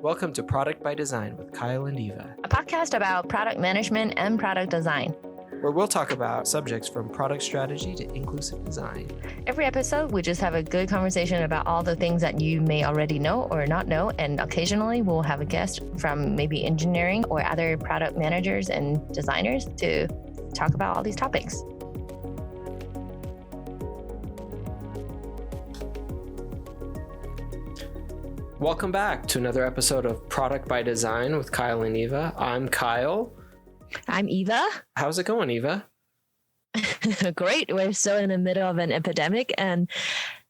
Welcome to Product by Design with Kyle and Eva, a podcast about product management and product design, where we'll talk about subjects from product strategy to inclusive design. Every episode, we just have a good conversation about all the things that you may already know or not know, and occasionally we'll have a guest from maybe engineering or other product managers and designers to talk about all these topics. Welcome back to another episode of Product by Design with Kyle and Eva. I'm Kyle. I'm Eva. How's it going, Eva? Great. We're still in the middle of an epidemic, and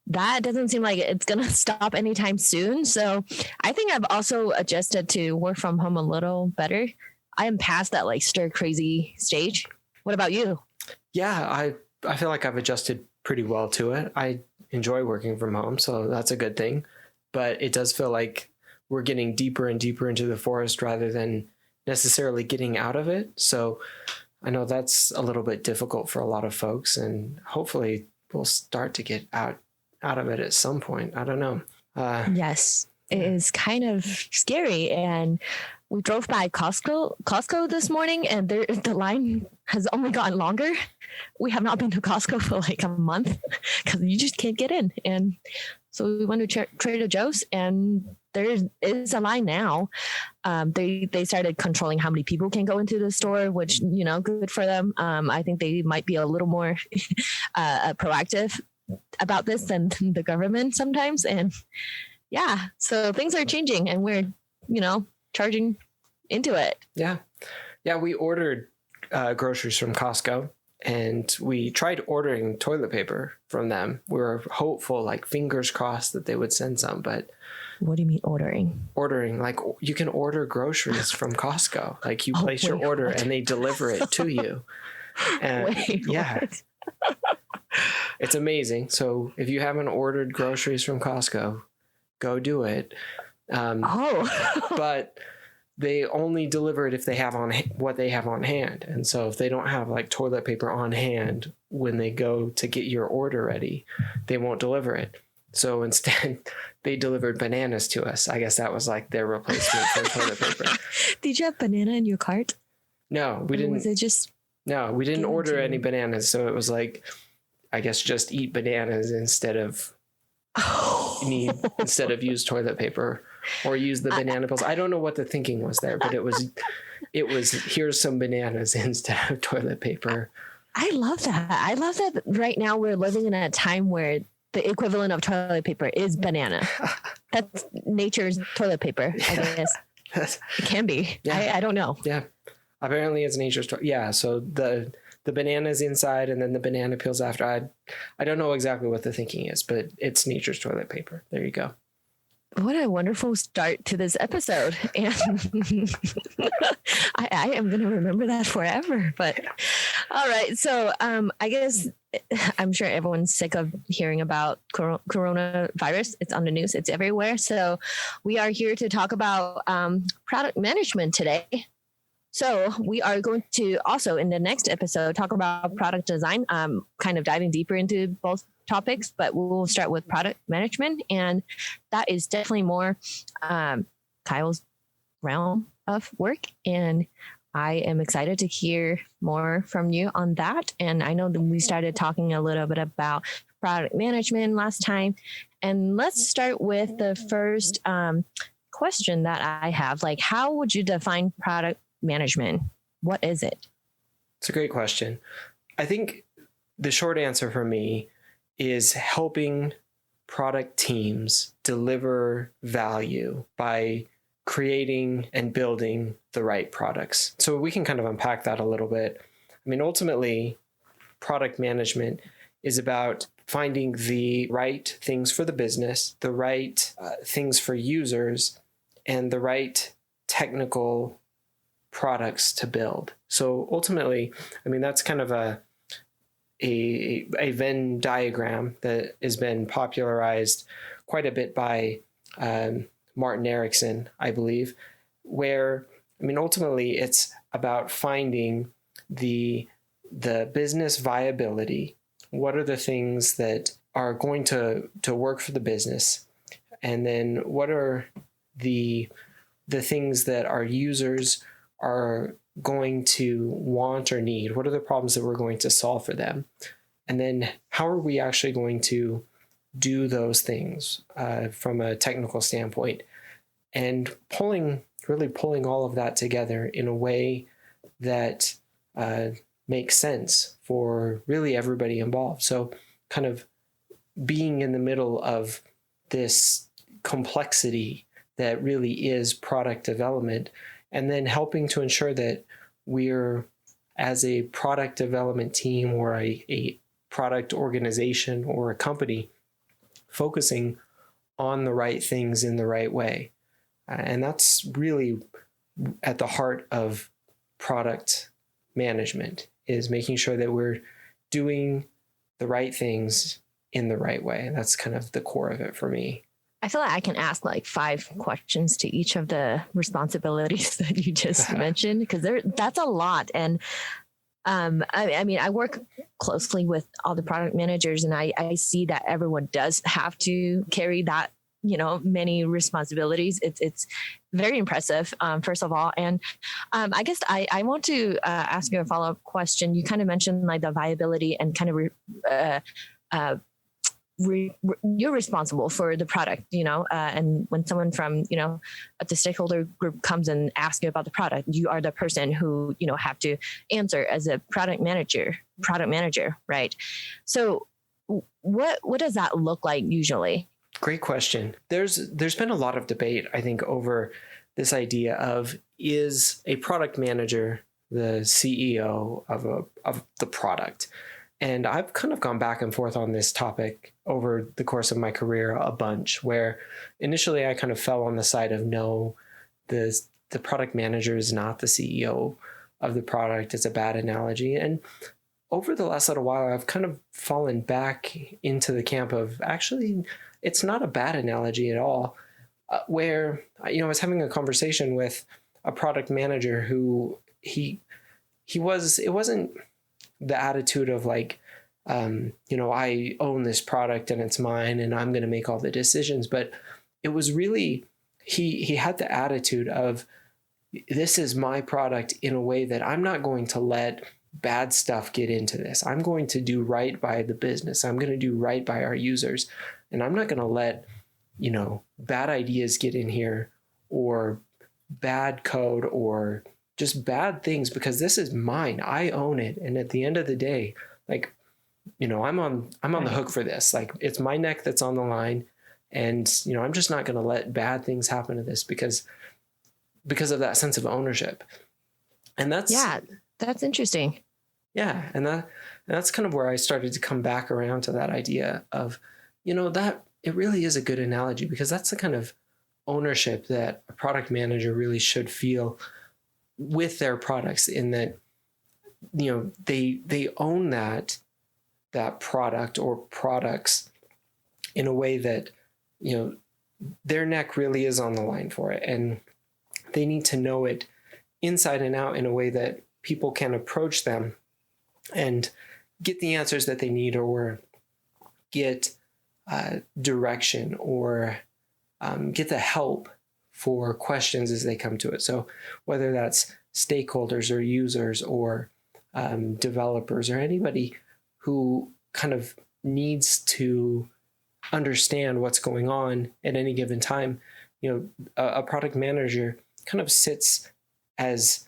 that doesn't seem like it's going to stop anytime soon. So I think I've also adjusted to work from home a little better. I am past that stir crazy stage. What about you? Yeah, I feel like I've adjusted pretty well to it. I enjoy working from home, so that's a good thing. But it does feel like we're getting deeper and deeper into the forest rather than necessarily getting out of it. So I know that's a little bit difficult for a lot of folks, and hopefully we'll start to get out of it at some point. I don't know. Yes, it is kind of scary. And we drove by Costco this morning, and the line has only gotten longer. We have not been to Costco for like a month because you just can't get in. And so we went to Trader Joe's, and there is a line now. They started controlling how many people can go into the store, which, good for them. I think they might be a little more proactive about this than the government sometimes. And yeah, so things are changing, and we're, charging into it. Yeah. Yeah, we ordered groceries from Costco. And we tried ordering toilet paper from them. We were hopeful, fingers crossed, that they would send some. But what do you mean ordering? Ordering, you can order groceries from Costco. You place your order and they deliver it to you. And what? It's amazing. So if you haven't ordered groceries from Costco, go do it. But they only deliver it if they have what they have on hand. And so if they don't have toilet paper on hand when they go to get your order ready, they won't deliver it. So instead they delivered bananas to us. I guess that was their replacement for toilet paper. Did you have banana in your cart? No, we didn't. Was it just? No, we didn't order any bananas. So it was I guess just eat bananas instead of use toilet paper or use the banana pills. I don't know what the thinking was there, but it was here's some bananas instead of toilet paper. I love that. I love that right now we're living in a time where the equivalent of toilet paper is banana. That's nature's toilet paper, I guess. It can be. Yeah. I don't know. Yeah. Apparently it's nature's so the banana's inside and then the banana peels after. I don't know exactly what the thinking is, but it's nature's toilet paper. There you go. What a wonderful start to this episode. And I am going to remember that forever. But all right. So I guess I'm sure everyone's sick of hearing about coronavirus. It's on the news. It's everywhere. So we are here to talk about product management today. So we are going to also in the next episode talk about product design, kind of diving deeper into both topics, but we'll start with product management. And that is definitely more Kyle's realm of work. And I am excited to hear more from you on that. And I know that we started talking a little bit about product management last time. And let's start with the first question that I have. How would you define product management? What is it? It's a great question. I think the short answer for me is helping product teams deliver value by creating and building the right products. So we can kind of unpack that a little bit. I mean, ultimately, product management is about finding the right things for the business, the right things for users, and the right technical products to build. So ultimately, I mean, that's kind of a Venn diagram that has been popularized quite a bit by Martin Erickson, I believe, where, I mean, ultimately it's about finding the business viability. What are the things that are going to work for the business? And then what are the the things that our users are going to want or need? What are the problems that we're going to solve for them? And then how are we actually going to do those things from a technical standpoint? And really pulling all of that together in a way that makes sense for really everybody involved. So kind of being in the middle of this complexity that really is product development, and then helping to ensure that we're, as a product development team or a product organization or a company, focusing on the right things in the right way. And that's really at the heart of product management, is making sure that we're doing the right things in the right way. And that's kind of the core of it for me. I feel like I can ask like 5 questions to each of the responsibilities that you just mentioned, because that's a lot. And I mean, I work closely with all the product managers, and I see that everyone does have to carry that, many responsibilities. It's very impressive, first of all. And I guess I want to ask you a follow-up question. You kind of mentioned like the viability and kind of you're responsible for the product, and when someone from, the stakeholder group comes and asks you about the product, you are the person who, have to answer as a product manager, right? So what does that look like usually? Great question. There's been a lot of debate, I think, over this idea of, is a product manager the CEO of the product? And I've kind of gone back and forth on this topic over the course of my career a bunch, where initially I kind of fell on the side of no, the product manager is not the CEO of the product. It's a bad analogy. And over the last little while, I've kind of fallen back into the camp of, actually, it's not a bad analogy at all, where, I was having a conversation with a product manager who it wasn't the attitude of like, I own this product and it's mine and I'm going to make all the decisions. But it was really, he had the attitude of, this is my product in a way that I'm not going to let bad stuff get into this. I'm going to do right by the business. I'm going to do right by our users. And I'm not going to let, bad ideas get in here, or bad code, or just bad things, because this is mine. I own it. And at the end of the day, like, I'm on the hook for this. Like, it's my neck that's on the line. And, I'm just not going to let bad things happen to this because of that sense of ownership. And that's interesting. Yeah. And that's kind of where I started to come back around to that idea of, that it really is a good analogy, because that's the kind of ownership that a product manager really should feel with their products, in that, they own that product or products in a way that, their neck really is on the line for it. And they need to know it inside and out in a way that people can approach them and get the answers that they need, or get direction, or get the help for questions as they come to it. So whether that's stakeholders or users or developers or anybody who kind of needs to understand what's going on at any given time, a product manager kind of sits as,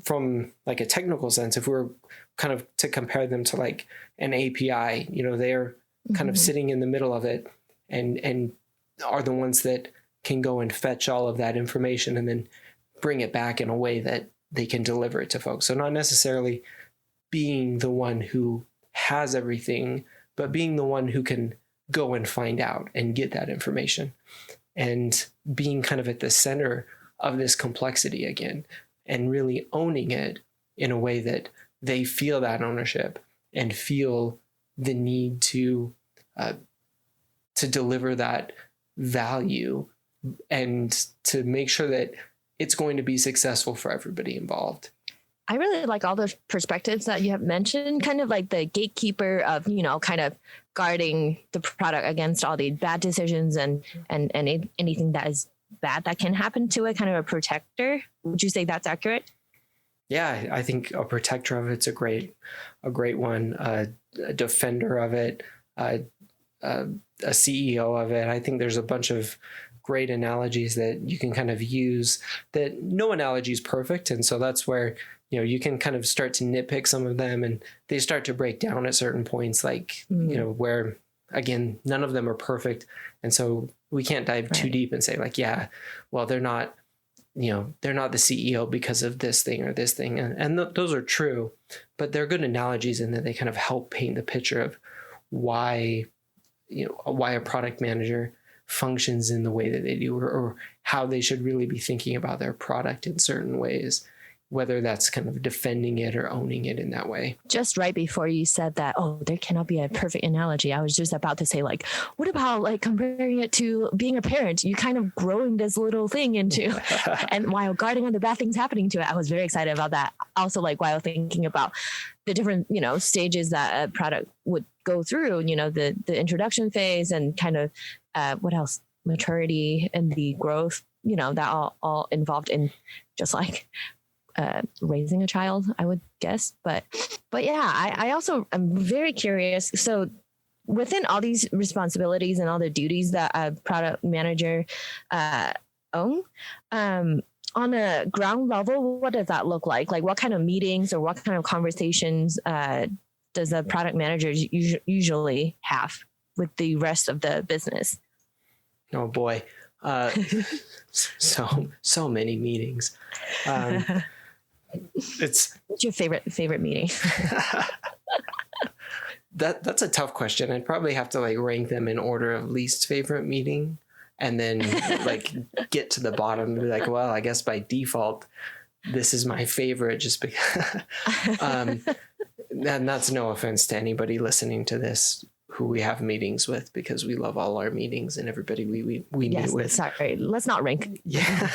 from like a technical sense, if we're kind of to compare them to like an API, they're kind of sitting in the middle of it and are the ones that can go and fetch all of that information and then bring it back in a way that they can deliver it to folks. So not necessarily being the one who has everything, but being the one who can go and find out and get that information, and being kind of at the center of this complexity again, and really owning it in a way that they feel that ownership and feel the need to deliver that value, and to make sure that it's going to be successful for everybody involved. I really like all the perspectives that you have mentioned, kind of like the gatekeeper of, kind of guarding the product against all the bad decisions and anything that is bad that can happen to it, kind of a protector. Would you say that's accurate? Yeah, I think a protector of it's a great one. A defender of it, a CEO of it. I think there's a bunch of great analogies that you can kind of use. That no analogy is perfect, and so that's where you can kind of start to nitpick some of them, and they start to break down at certain points, like where again none of them are perfect, and so we can't dive too deep and say like, yeah, well they're not. They're not the CEO because of this thing or this thing. And those are true, but they're good analogies in that they kind of help paint the picture of why a product manager functions in the way that they do, or how they should really be thinking about their product in certain ways, whether that's kind of defending it or owning it in that way. Just right before you said that, oh, there cannot be a perfect analogy, I was just about to say, like, what about like comparing it to being a parent? You kind of growing this little thing into, and while guarding on the bad things happening to it. I was very excited about that. Also, like while thinking about the different, stages that a product would go through, the introduction phase and kind of what else? Maturity and the growth, that all involved in just like raising a child, I would guess. But yeah, I also am very curious. So within all these responsibilities and all the duties that a product manager own, on a ground level, what does that look like? Like what kind of meetings or what kind of conversations does a product manager usually have with the rest of the business? Oh boy. So many meetings. What's your favorite meeting? That's a tough question. I'd probably have to like rank them in order of least favorite meeting, and then like get to the bottom and be like, well, I guess by default this is my favorite, just because and that's no offense to anybody listening to this who we have meetings with, because we love all our meetings and everybody we meet with. Sorry, let's not rank. Yeah.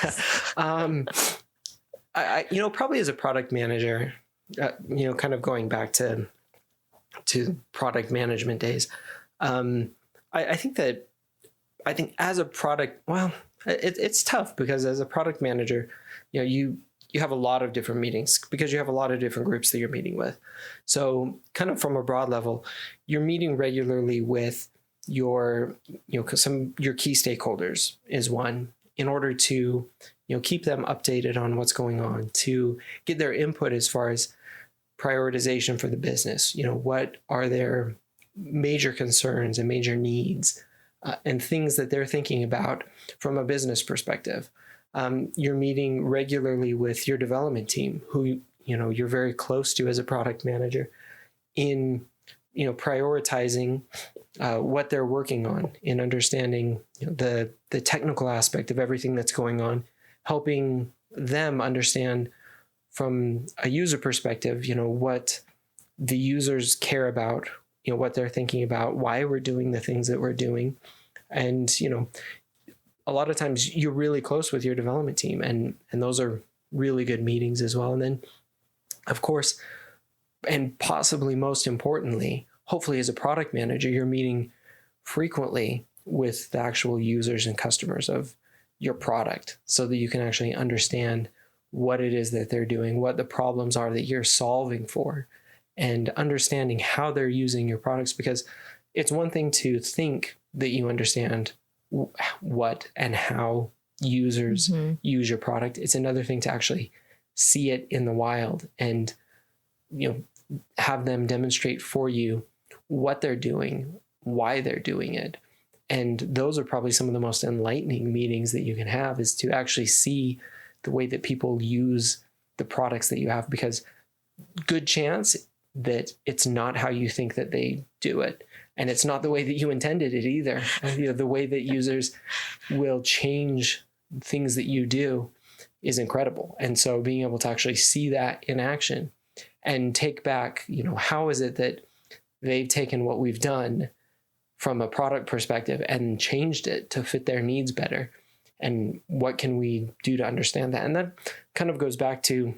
I probably as a product manager, kind of going back to product management days, I think as a product, well, it's tough because as a product manager, you have a lot of different meetings because you have a lot of different groups that you're meeting with. So kind of from a broad level, you're meeting regularly with your key stakeholders is one, in order to keep them updated on what's going on, to get their input as far as prioritization for the business. What are their major concerns and major needs, and things that they're thinking about from a business perspective. You're meeting regularly with your development team, who you're very close to as a product manager, in prioritizing what they're working on, in understanding the technical aspect of everything that's going on, helping them understand from a user perspective, what the users care about, what they're thinking about, why we're doing the things that we're doing. And, a lot of times you're really close with your development team, and those are really good meetings as well. And then, of course, and possibly most importantly, hopefully as a product manager, you're meeting frequently with the actual users and customers of your product, so that you can actually understand what it is that they're doing, what the problems are that you're solving for, and understanding how they're using your products. Because it's one thing to think that you understand what and how users use your product. It's another thing to actually see it in the wild and have them demonstrate for you what they're doing, why they're doing it. And those are probably some of the most enlightening meetings that you can have, is to actually see the way that people use the products that you have, because good chance that it's not how you think that they do it. And it's not the way that you intended it either. The way that users will change things that you do is incredible. And so being able to actually see that in action and take back, how is it that they've taken what we've done from a product perspective and changed it to fit their needs better? And what can we do to understand that? And that kind of goes back to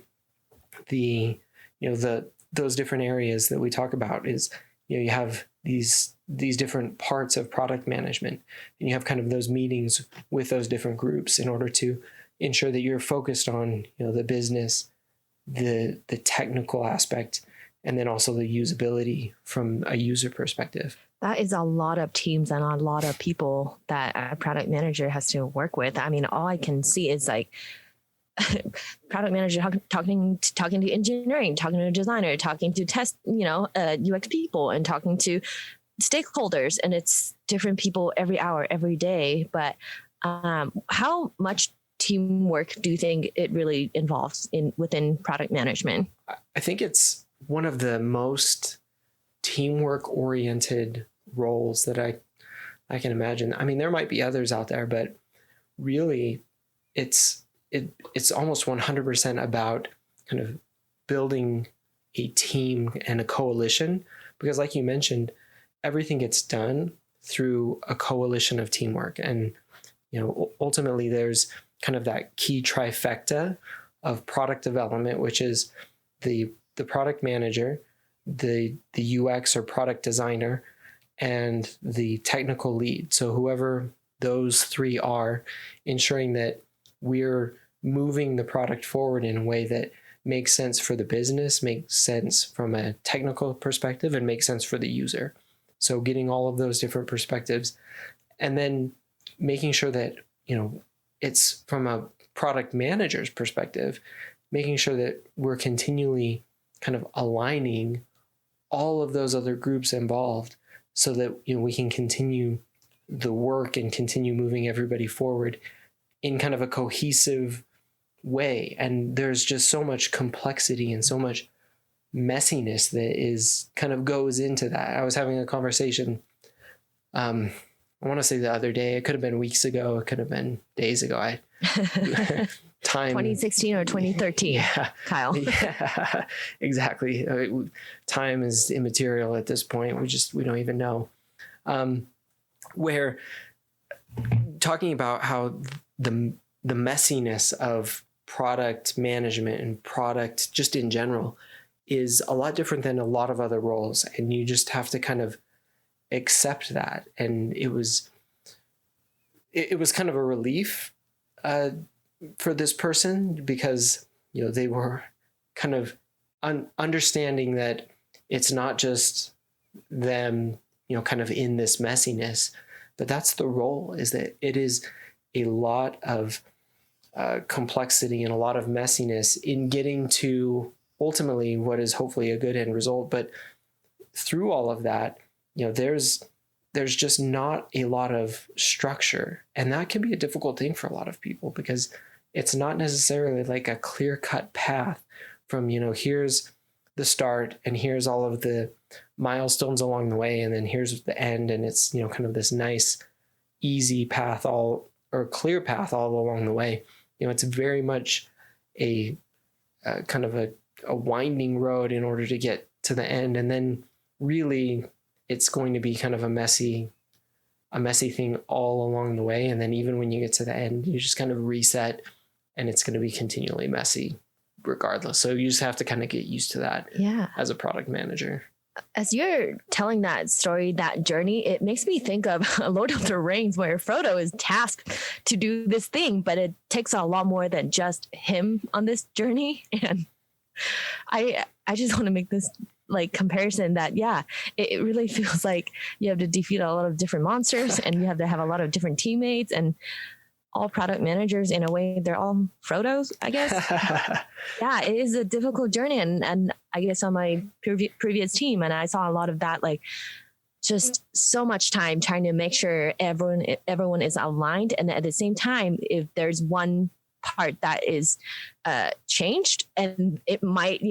those different areas that we talk about, is you have these different parts of product management, and you have kind of those meetings with those different groups in order to ensure that you're focused on, the business, the technical aspect, and then also the usability from a user perspective. That is a lot of teams and a lot of people that a product manager has to work with. I mean, all I can see is like product manager talking to engineering, talking to a designer, talking to test, UX people, and talking to stakeholders, and it's different people every hour, every day. But how much teamwork do you think it really involves within product management? I think it's one of the most teamwork oriented roles that I can imagine. I mean, there might be others out there, but really it's almost 100% about kind of building a team and a coalition, because like you mentioned, everything gets done through a coalition of teamwork. And, ultimately there's kind of that key trifecta of product development, which is the product manager, the UX or product designer, and the technical lead. So whoever those three are, ensuring that we're moving the product forward in a way that makes sense for the business, makes sense from a technical perspective, and makes sense for the user. So getting all of those different perspectives, and then making sure that, it's from a product manager's perspective, making sure that we're continually kind of aligning all of those other groups involved so that, we can continue the work and continue moving everybody forward in kind of a cohesive way. And there's just so much complexity and so much messiness that is kind of goes into that. I was having a conversation, I want to say the other day, it could have been weeks ago, it could have been days ago. Time 2016 or 2013, yeah, Kyle. Yeah, exactly. Time is immaterial at this point. We don't even know. Where talking about how the messiness of product management and product just in general is a lot different than a lot of other roles, and you just have to kind of accept that. And it was kind of a relief for this person, because they were kind of understanding that it's not just them kind of in this messiness, but that's the role, is that it is a lot of complexity and a lot of messiness in getting to ultimately what is hopefully a good end result. But through all of that, there's just not a lot of structure, and that can be a difficult thing for a lot of people, because it's not necessarily like a clear-cut path from, here's the start and here's all of the milestones along the way, and then here's the end, and it's, kind of this nice, easy path clear path all along the way. It's very much a kind of a winding road in order to get to the end, and then really it's going to be kind of a messy thing all along the way. And then even when you get to the end, you just kind of reset, and it's going to be continually messy regardless. So you just have to kind of get used to that as a product manager. As you're telling that story, that journey, it makes me think of Lord of the Rings, where Frodo is tasked to do this thing, but it takes a lot more than just him on this journey. And I just want to make this comparison that, it really feels like you have to defeat a lot of different monsters, and you have to have a lot of different teammates, and all product managers, in a way, they're all Frodos, I guess. Yeah, it is a difficult journey. And I guess on my previous team, and I saw a lot of that, just so much time trying to make sure everyone is aligned. And at the same time, if there's one part that is changed, and it might,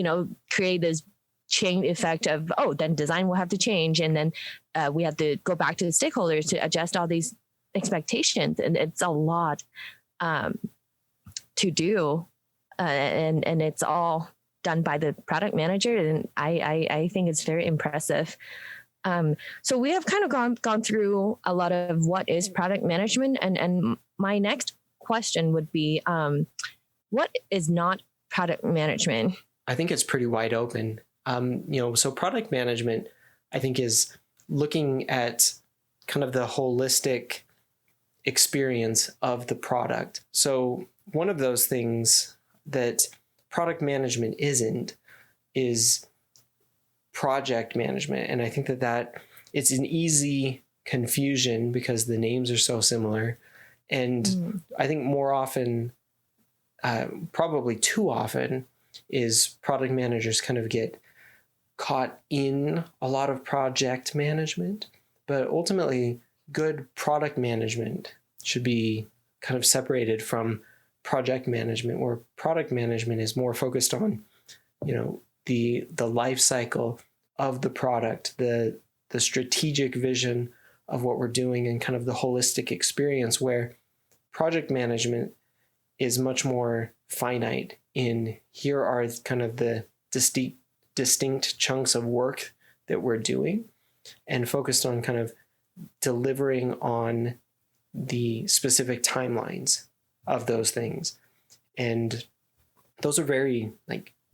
create this chain effect of, then design will have to change. And then we have to go back to the stakeholders to adjust all these expectations. And it's a lot to do. And it's all done by the product manager. And I think it's very impressive. So we have kind of gone through a lot of what is product management. And my next question would be, what is not product management? I think it's pretty wide open. So product management, I think is looking at kind of the holistic experience of the product. So one of those things that product management isn't is project management. And I think that it's an easy confusion because the names are so similar. And I think more often, probably too often, is product managers kind of get caught in a lot of project management. But ultimately, good product management should be kind of separated from project management, where product management is more focused on, the life cycle of the product, the strategic vision of what we're doing, and kind of the holistic experience, where project management is much more finite in here are kind of the distinct chunks of work that we're doing, and focused on kind of delivering on the specific timelines of those things. And those are very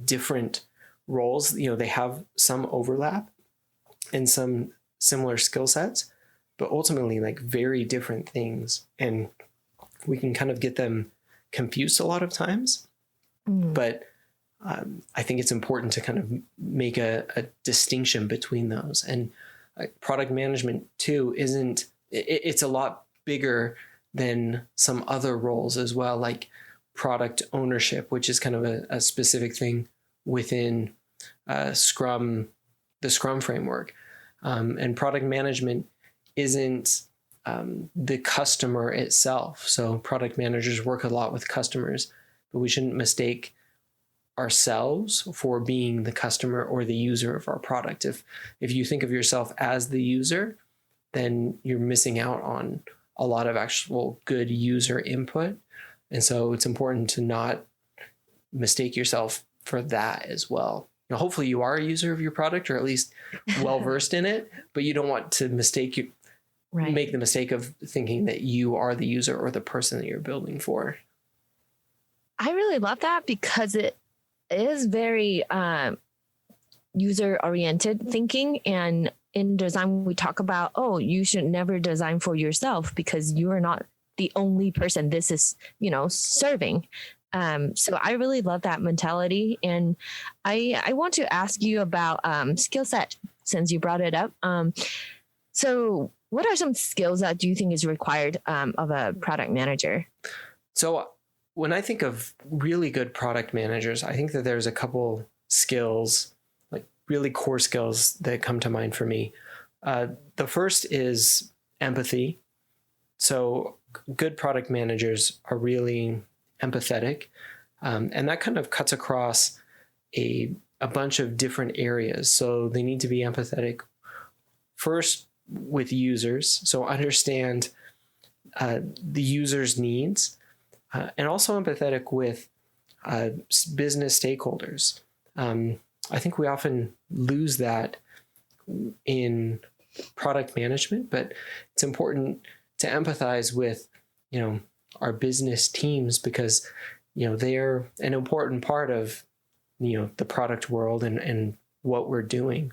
different roles. They have some overlap and some similar skill sets, but ultimately very different things. And we can kind of get them confused a lot of times. But I think it's important to kind of make a distinction between those. And product management too it's a lot bigger than some other roles as well, like product ownership, which is kind of a specific thing within Scrum, the Scrum framework. And product management isn't the customer itself. So product managers work a lot with customers, but we shouldn't mistake ourselves for being the customer or the user of our product. If you think of yourself as the user, then you're missing out on a lot of actual good user input. And so it's important to not mistake yourself for that as well. Hopefully you are a user of your product, or at least well-versed in it, but you don't want to make the mistake of thinking that you are the user or the person that you're building for. I really love that because it is very user-oriented thinking. And in design, we talk about, you should never design for yourself because you are not the only person this is, serving. So I really love that mentality. And I want to ask you about skill set, since you brought it up. So what are some skills that do you think is required of a product manager? So when I think of really good product managers, I think that there's a couple skills, really core skills, that come to mind for me. The first is empathy. So good product managers are really empathetic. And that kind of cuts across a bunch of different areas. So they need to be empathetic first with users. So understand the user's needs, and also empathetic with business stakeholders. I think we often lose that in product management, but it's important to empathize with, our business teams, because, they're an important part of, the product world and what we're doing.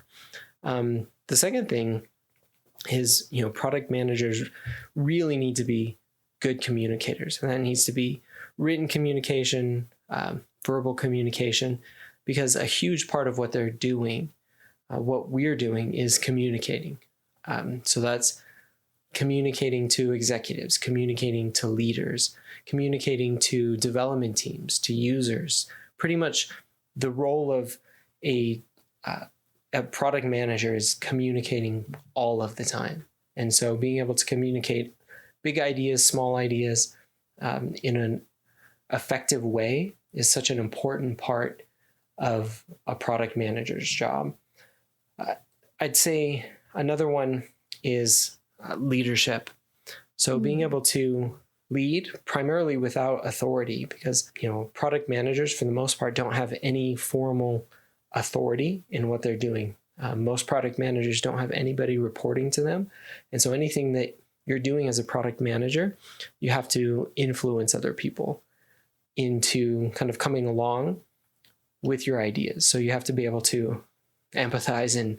The second thing is, product managers really need to be good communicators, and that needs to be written communication, verbal communication, because a huge part of what they're doing, what we're doing, is communicating. So that's communicating to executives, communicating to leaders, communicating to development teams, to users. Pretty much the role of a product manager is communicating all of the time. And so being able to communicate big ideas, small ideas, in an effective way is such an important part of a product manager's job. I'd say another one is leadership. So being able to lead primarily without authority, because, product managers for the most part don't have any formal authority in what they're doing. Most product managers don't have anybody reporting to them. And so anything that you're doing as a product manager, you have to influence other people into kind of coming along with your ideas. So you have to be able to empathize and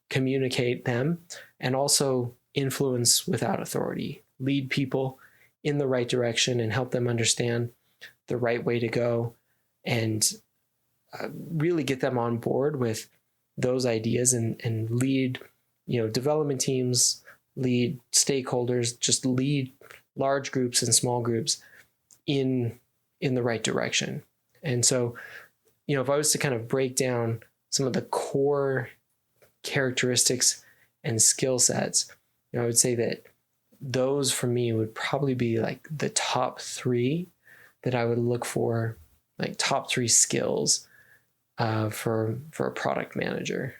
communicate them, and also influence without authority, lead people in the right direction and help them understand the right way to go, and really get them on board with those ideas, and lead, development teams, lead stakeholders, just lead large groups and small groups in the right direction. And so, if I was to kind of break down some of the core characteristics and skill sets, I would say that those for me would probably be like the top three that I would look for, like top three skills for a product manager.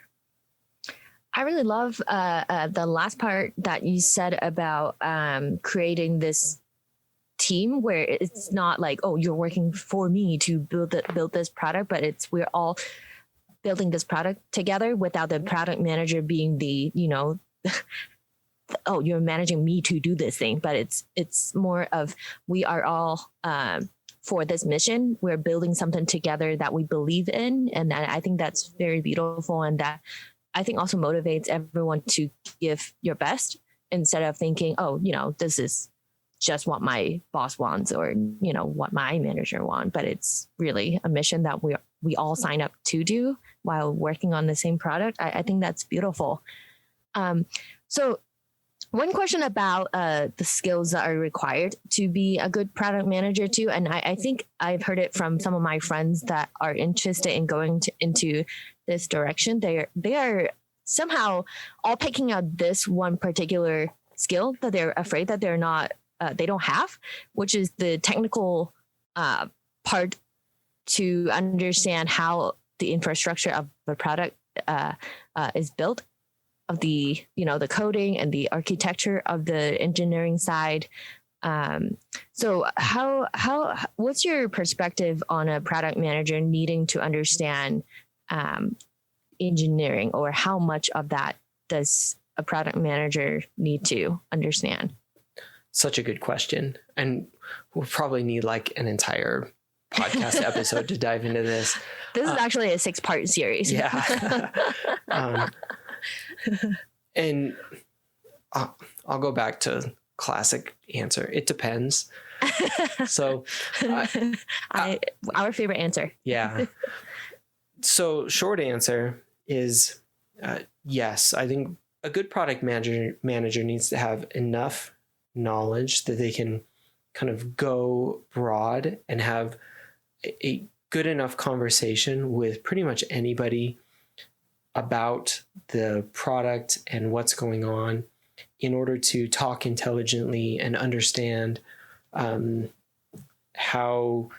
I really love the last part that you said about creating this team where it's not like, oh, you're working for me to build this product, but we're all building this product together without the product manager being the, oh, you're managing me to do this thing. But it's more of, we are all for this mission. We're building something together that we believe in. And I think that's very beautiful. And that I think also motivates everyone to give your best instead of thinking, oh, this is just what my boss wants or, what my manager wants. But it's really a mission that we all sign up to do while working on the same product. I think that's beautiful. So one question about the skills that are required to be a good product manager too, and I think I've heard it from some of my friends that are interested in going into this direction. They are somehow all picking out this one particular skill that they're afraid that they're not, they don't have, which is the technical part to understand how the infrastructure of the product is built, of the the coding and the architecture of the engineering side. So what's your perspective on a product manager needing to understand engineering, or how much of that does a product manager need to understand? Such a good question. And we'll probably need like an entire podcast episode to dive into this. This is actually a 6-part series. Yeah. And I'll go back to classic answer. It depends. So our favorite answer. Yeah. So short answer is yes. I think a good product manager needs to have enough knowledge that they can kind of go broad and have a good enough conversation with pretty much anybody about the product and what's going on, in order to talk intelligently and understand how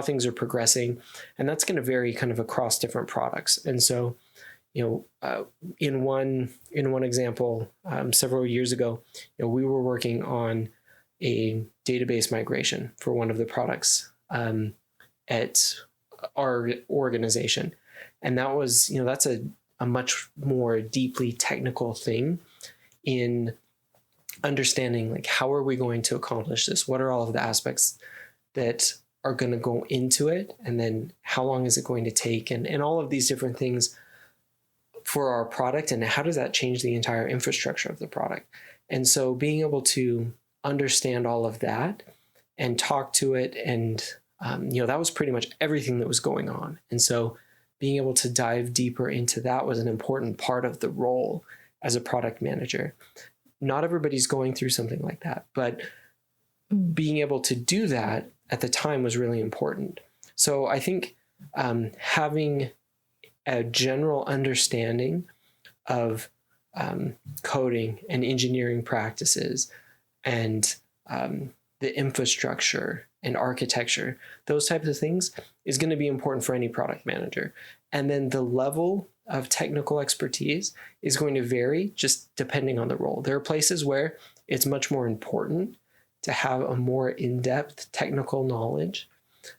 things are progressing. And that's going to vary kind of across different products. And so, in one example, several years ago, we were working on a database migration for one of the products at our organization. And that was, that's a much more deeply technical thing in understanding, like, how are we going to accomplish this? What are all of the aspects that are going to go into it? And then how long is it going to take? And all of these different things for our product, and how does that change the entire infrastructure of the product? And so being able to understand all of that and talk to it, and that was pretty much everything that was going on. And so being able to dive deeper into that was an important part of the role as a product manager. Not everybody's going through something like that, but being able to do that at the time was really important. So I think having a general understanding of coding and engineering practices and the infrastructure and architecture, those types of things, is going to be important for any product manager. And then the level of technical expertise is going to vary just depending on the role. There are places where it's much more important to have a more in-depth technical knowledge.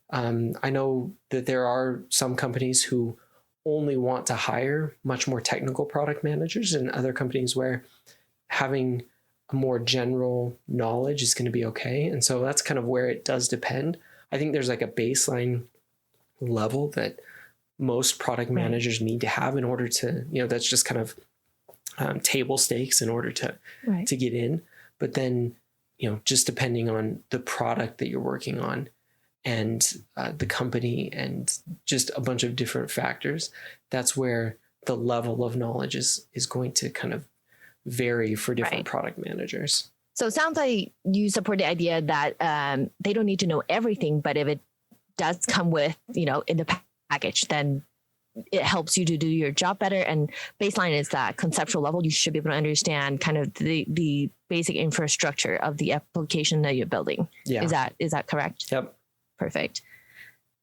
I know that there are some companies who only want to hire much more technical product managers, and other companies where having a more general knowledge is going to be okay. And so that's kind of where it does depend. I think there's like a baseline level that most product managers need to have in order to, that's just kind of table stakes in order to Right. to get in. But then, just depending on the product that you're working on and the company and just a bunch of different factors, that's where the level of knowledge is going to kind of vary for different Right. product managers. So it sounds like you support the idea that they don't need to know everything, but if it does come with, in the package, then it helps you to do your job better. And baseline is that conceptual level, you should be able to understand kind of the basic infrastructure of the application that you're building. Yeah. Is that correct? Yep. Perfect.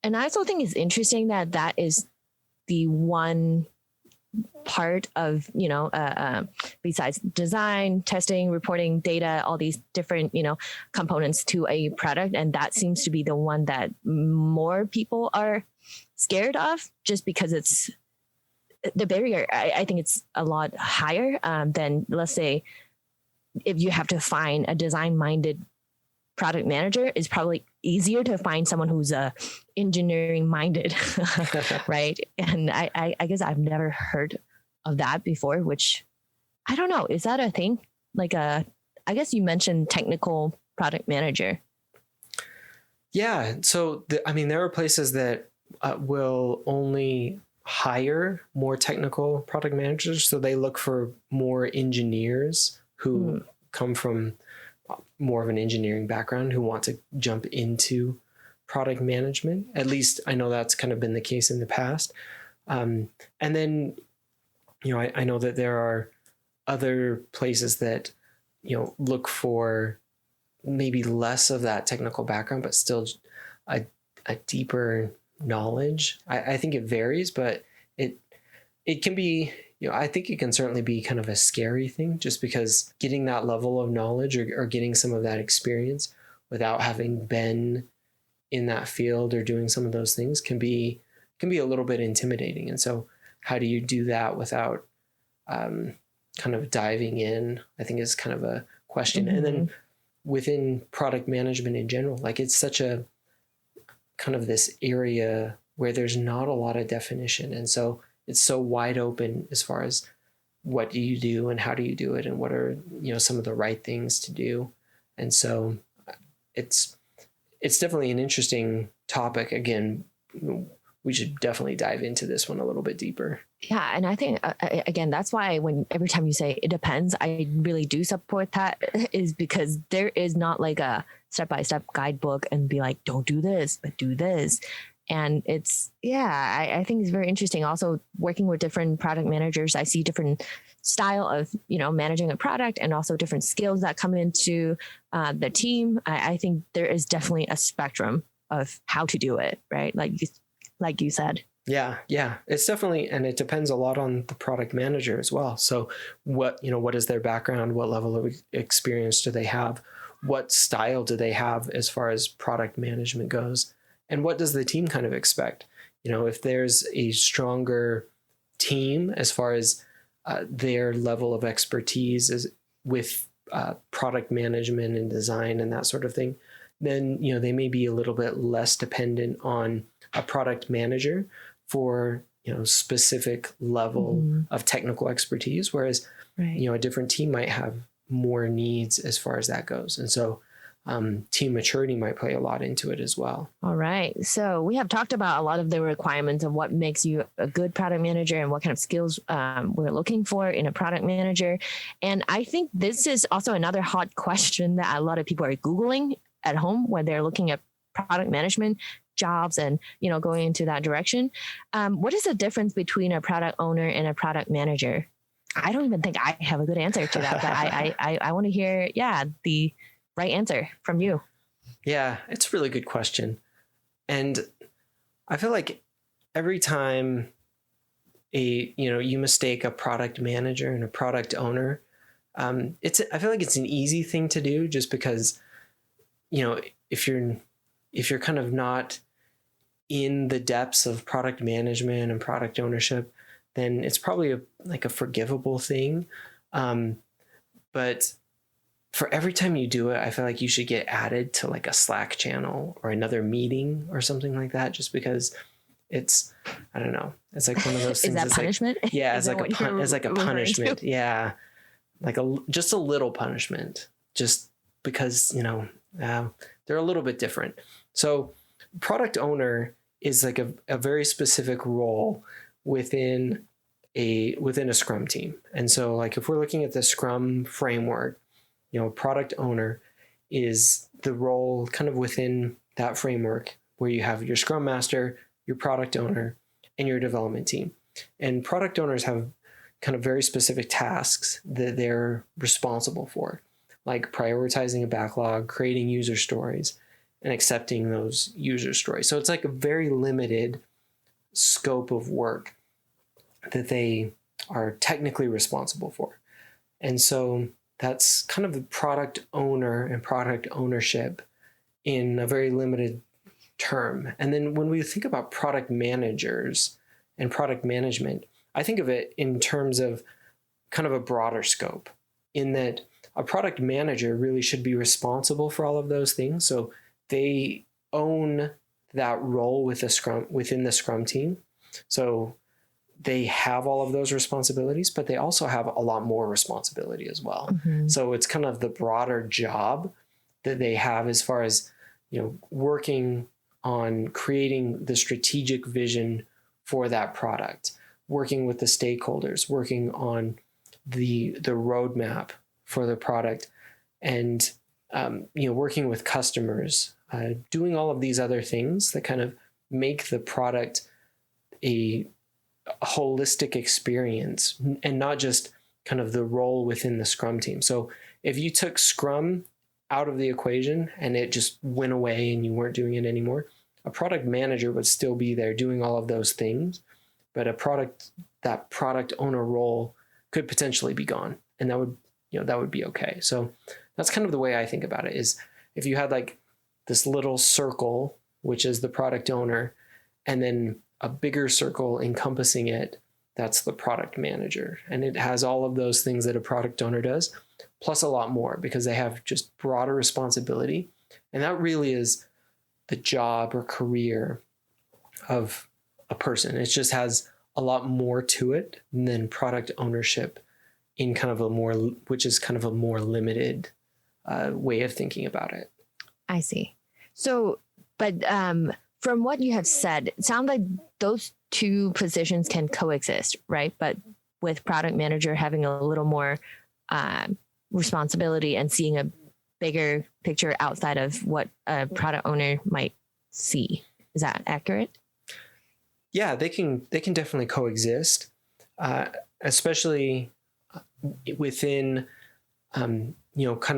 And I also think it's interesting that is the one part of, besides design, testing, reporting, data, all these different, components to a product. And that seems to be the one that more people are scared of, just because it's the barrier. I think it's a lot higher than, let's say, if you have to find a design-minded product manager, it's probably easier to find someone who's engineering minded, right? And I guess I've never heard of that before, which I don't know. Is that a thing? I guess you mentioned technical product manager. Yeah. So, there are places that will only hire more technical product managers. So they look for more engineers who come from more of an engineering background who want to jump into product management. At least I know that's kind of been the case in the past. And then, I know that there are other places that, look for maybe less of that technical background, but still a deeper knowledge. I think it varies, but it can be, I think it can certainly be kind of a scary thing, just because getting that level of knowledge or getting some of that experience without having been in that field or doing some of those things can be a little bit intimidating. And so how do you do that without kind of diving in, I think is kind of a question. Mm-hmm. And then within product management in general, it's such a kind of this area where there's not a lot of definition. And so it's so wide open as far as what do you do and how do you do it and what are, some of the right things to do. And so it's definitely an interesting topic. Again, we should definitely dive into this one a little bit deeper. Yeah. And I think, again, that's why every time you say it depends, I really do support that, is because there is not like a step-by-step guidebook and be like, don't do this, but do this. And I think it's very interesting. Also working with different product managers, I see different style of, managing a product and also different skills that come into the team. I think there is definitely a spectrum of how to do it, right? Like you said. Yeah. It's definitely, and it depends a lot on the product manager as well. So what is their background? What level of experience do they have? What style do they have as far as product management goes? And what does the team kind of expect? If there's a stronger team as far as their level of expertise is with product management and design and that sort of thing, then, they may be a little bit less dependent on a product manager for, specific level of technical expertise. Whereas, right. A different team might have more needs as far as that goes. And so team maturity might play a lot into it as well. All right. So we have talked about a lot of the requirements of what makes you a good product manager and what kind of skills we're looking for in a product manager. And I think this is also another hot question that a lot of people are Googling at home when they're looking at product management jobs and, going into that direction. What is the difference between a product owner and a product manager? I don't even think I have a good answer to that, but I want to hear, the right answer from you. Yeah, it's a really good question. And I feel like every time you mistake a product manager and a product owner, I feel like it's an easy thing to do, just because, if you're kind of not in the depths of product management and product ownership, then it's probably a forgivable thing. But for every time you do it, I feel like you should get added to a Slack channel or another meeting or something like that, just because It's, I don't know. It's like one of those Is things. that It's punishment? like, yeah, Is it's that like what you're it's like a referring to? punishment. Yeah. Like just a little punishment, just because, they're a little bit different. So product owner is like a very specific role within a Scrum team. And so like if we're looking at the Scrum framework, product owner is the role kind of within that framework where you have your Scrum master, your product owner, and your development team. And product owners have kind of very specific tasks that they're responsible for, like prioritizing a backlog, creating user stories, and accepting those user stories. So it's like a very limited scope of work that they are technically responsible for. And so that's kind of the product owner and product ownership in a very limited term. And then when we think about product managers and product management, I think of it in terms of kind of a broader scope, in that a product manager really should be responsible for all of those things. So they own that role within the Scrum team. So they have all of those responsibilities, but they also have a lot more responsibility as well. Mm-hmm. So it's kind of the broader job that they have as far as, working on creating the strategic vision for that product, working with the stakeholders, working on the roadmap for the product, and working with customers, doing all of these other things that kind of make the product a holistic experience and not just kind of the role within the Scrum team. So if you took Scrum out of the equation and it just went away and you weren't doing it anymore, a product manager would still be there doing all of those things, but that product owner role could potentially be gone, and that would be okay. So that's kind of the way I think about it, is if you had like this little circle, which is the product owner, and then a bigger circle encompassing it, that's the product manager. And it has all of those things that a product owner does, plus a lot more, because they have just broader responsibility. And that really is the job or career of a person. It just has a lot more to it than product ownership in kind of which is kind of a more limited way of thinking about it. I see. So, but from what you have said, it sounds like those two positions can coexist, right? But with product manager having a little more responsibility and seeing a bigger picture outside of what a product owner might see. Is that accurate? Yeah, they can definitely coexist, especially within kind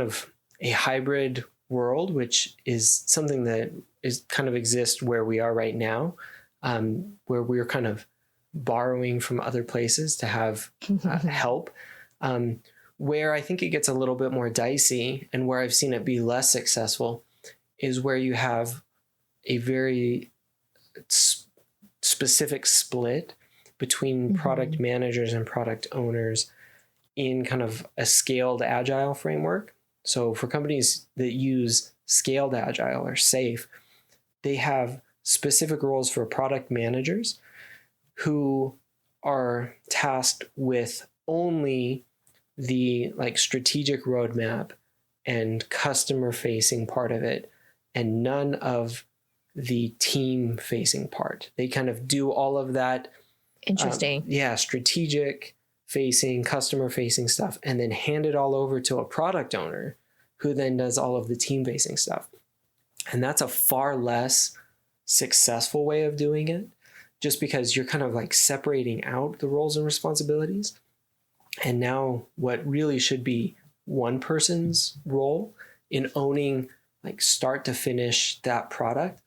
of a hybrid world, which is something that is kind of exists where we are right now, where we're kind of borrowing from other places to have help. Where I think it gets a little bit more dicey, and where I've seen it be less successful, is where you have a very specific split between product managers and product owners in kind of a scaled agile framework. So for companies that use scaled agile or SAFe, they have specific roles for product managers who are tasked with only the strategic roadmap and customer facing part of it, and none of the team facing part. They kind of do all of that. Interesting. Strategic facing, customer facing stuff, and then hand it all over to a product owner who then does all of the team facing stuff. And that's a far less successful way of doing it, just because you're kind of separating out the roles and responsibilities. And now what really should be one person's role in owning start to finish that product,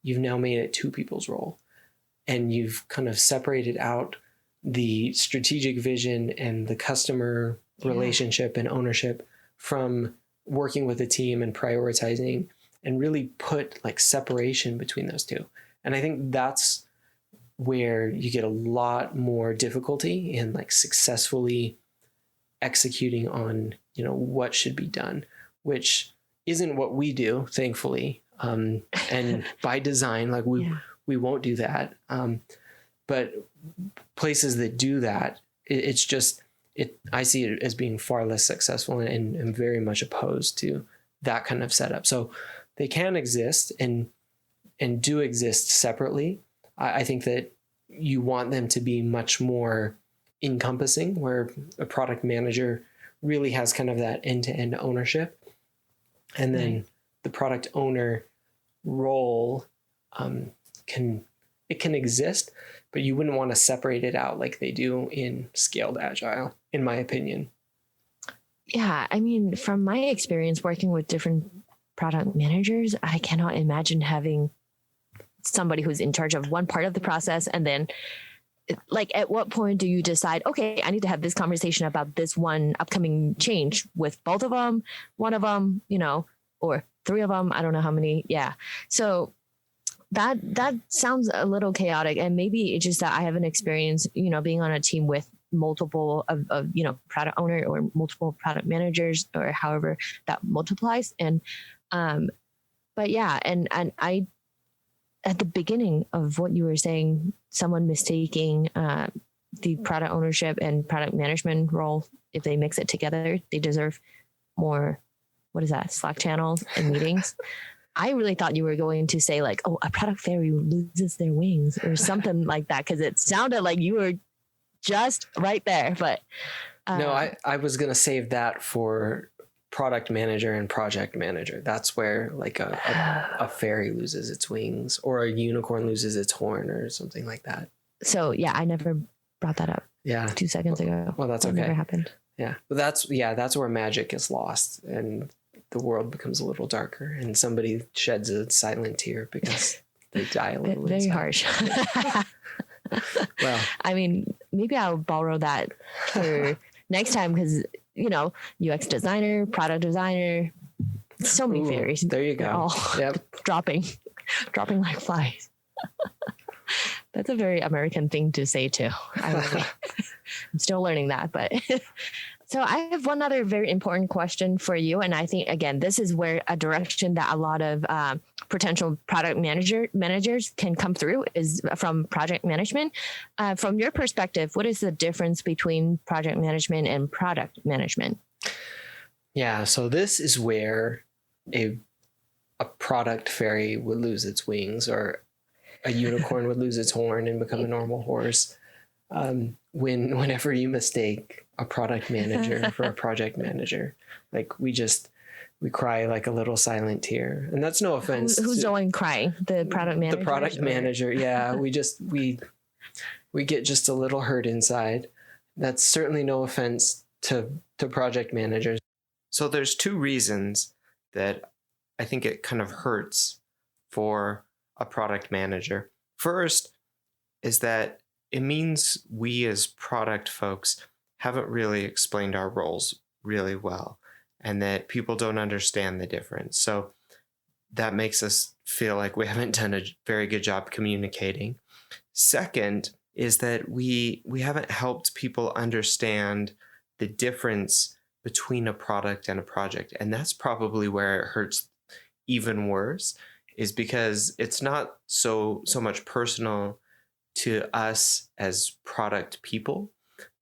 you've now made it two people's role. And you've kind of separated out the strategic vision and the customer relationship and ownership from working with a team and prioritizing, and really put separation between those two. And I think that's where you get a lot more difficulty in successfully executing on, what should be done, which isn't what we do, thankfully. And by design, we won't do that. But places that do that, it's just, I see it as being far less successful, and am very much opposed to that kind of setup. So they can exist and do exist separately. I think that you want them to be much more encompassing, where a product manager really has kind of that end-to-end ownership. And then the product owner role can exist, but you wouldn't want to separate it out like they do in scaled agile, in my opinion. Yeah, I mean, from my experience working with different product managers, I cannot imagine having somebody who's in charge of one part of the process, and then like at what point do you decide, okay, I need to have this conversation about this one upcoming change with both of them, one of them, or three of them, I don't know how many. Yeah. So that sounds a little chaotic, and maybe it's just that I haven't experienced, being on a team with multiple of product owner or multiple product managers, or however that multiplies. And but yeah, and I, at the beginning of what you were saying, someone mistaking the product ownership and product management role, if they mix it together, they deserve more, what is that, Slack channels and meetings. I really thought you were going to say like, oh, a product fairy loses their wings or something like that, because it sounded like you were just right there. But no, I was going to save that for product manager and project manager. That's where like a fairy loses its wings, or a unicorn loses its horn, or something like that. So yeah, I never brought that up. Yeah. 2 seconds ago. Well, that's that okay. Never happened. Yeah. But that's where magic is lost, and the world becomes a little darker, and somebody sheds a silent tear because they die a little. Very harsh. Well, I mean, maybe I'll borrow that for next time, because UX designer, product designer, so many fairies. There you go. They're all dropping like flies. That's a very American thing to say too. I'm still learning that, but so I have one other very important question for you. And I think, again, this is where a direction that a lot of potential product managers can come through is from project management. From your perspective, what is the difference between project management and product management? Yeah, so this is where a product fairy would lose its wings, or a unicorn would lose its horn and become a normal horse. Whenever you mistake a product manager for a project manager, like we cry like a little silent tear, and that's no offense. Who's the one crying? The product manager. The product manager. Yeah, we get just a little hurt inside. That's certainly no offense to project managers. So there's two reasons that I think it kind of hurts for a product manager. First is that it means we as product folks haven't really explained our roles really well, and that people don't understand the difference. So that makes us feel like we haven't done a very good job communicating. Second is that we haven't helped people understand the difference between a product and a project. And that's probably where it hurts even worse, is because it's not so much personal to us as product people,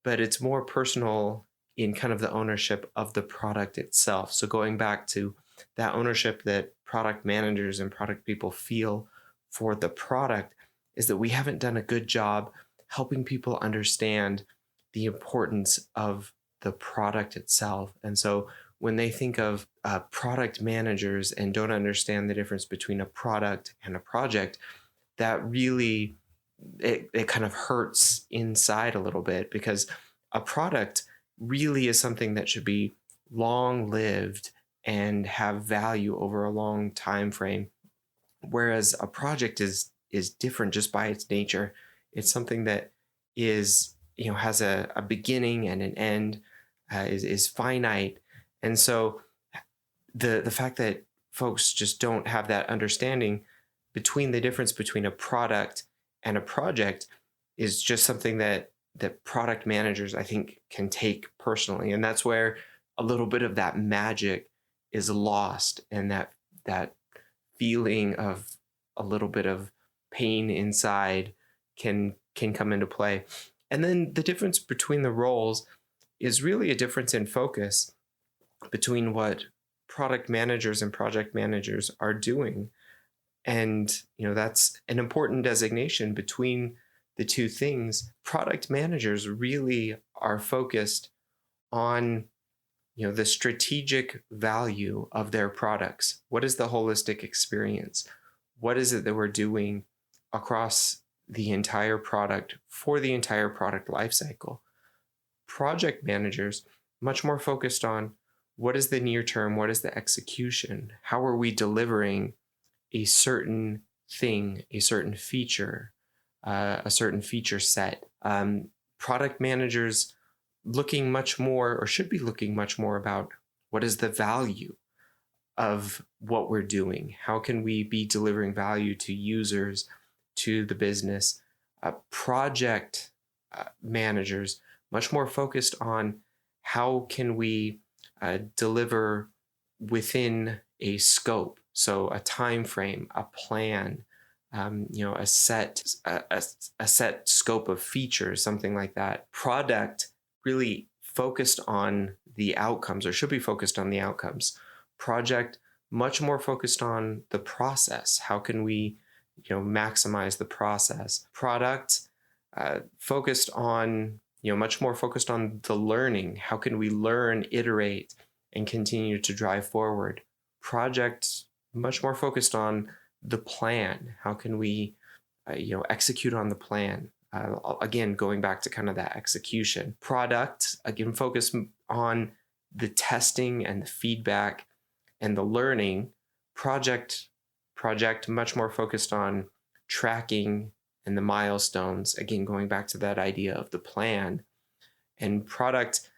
but it's more personal in kind of the ownership of the product itself. So going back to that ownership that product managers and product people feel for the product, is that we haven't done a good job helping people understand the importance of the product itself. And so when they think of product managers and don't understand the difference between a product and a project, that really, it kind of hurts inside a little bit, because a product really is something that should be long-lived and have value over a long time frame, whereas a project is different just by its nature. It's something that is, has a beginning and an end, is finite. And so the fact that folks just don't have that understanding between the difference between a product and a project is just something that product managers, I think, can take personally. And that's where a little bit of that magic is lost, and that feeling of a little bit of pain inside can come into play. And then the difference between the roles is really a difference in focus between what product managers and project managers are doing. And, that's an important designation between the two things. Product managers really are focused on, the strategic value of their products. What is the holistic experience? What is it that we're doing across the entire product for the entire product lifecycle? Project managers, much more focused on what is the near term, what is the execution? How are we delivering a certain thing, a certain feature, a certain feature set? Product managers looking much more, or should be looking much more, about what is the value of what we're doing? How can we be delivering value to users, to the business? Project managers much more focused on how can we deliver within a scope, so a time frame, a plan, a set scope of features, something like that. Product really focused on the outcomes, or should be focused on the outcomes. Project much more focused on the process. How can we maximize the process? Product focused on, much more focused on the learning. How can we learn, iterate, and continue to drive forward? Project much more focused on the plan. How can we, execute on the plan? Again, going back to kind of that execution. Product, again, focus on the testing and the feedback and the learning. Project, much more focused on tracking and the milestones. Again, going back to that idea of the plan. And product,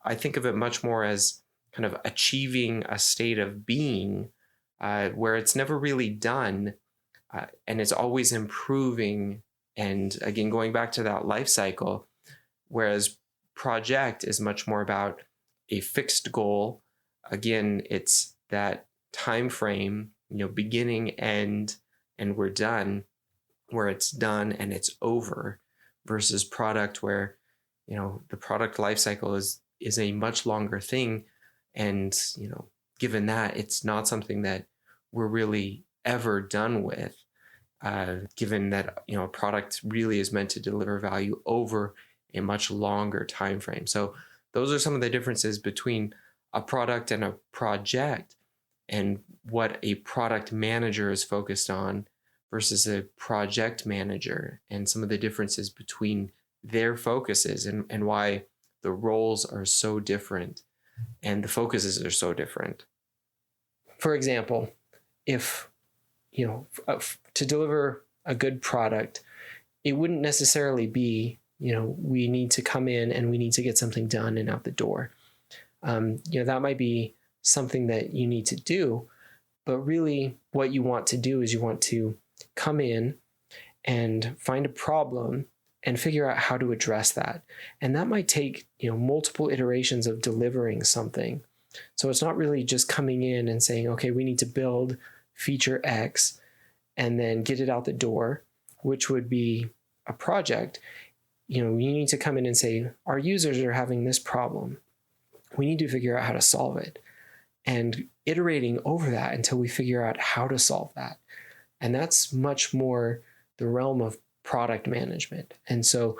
I think of it much more as kind of achieving a state of being where it's never really done, and it's always improving. And again, going back to that life cycle, whereas project is much more about a fixed goal. Again, it's that time frame, beginning, end, and we're done, where it's done and it's over, versus product, where the product life cycle is a much longer thing. And given that it's not something that we're really ever done with, given that a product really is meant to deliver value over a much longer time frame. So those are some of the differences between a product and a project, and what a product manager is focused on versus a project manager, and some of the differences between their focuses, and why the roles are so different and the focuses are so different. For example, if to deliver a good product, it wouldn't necessarily be we need to come in and we need to get something done and out the door. That might be something that you need to do, but really what you want to do is you want to come in and find a problem and figure out how to address that. And that might take multiple iterations of delivering something. So it's not really just coming in and saying, okay, we need to build feature X and then get it out the door, which would be a project. You need to come in and say, our users are having this problem. We need to figure out how to solve it, and iterating over that until we figure out how to solve that. And that's much more the realm of product management. And so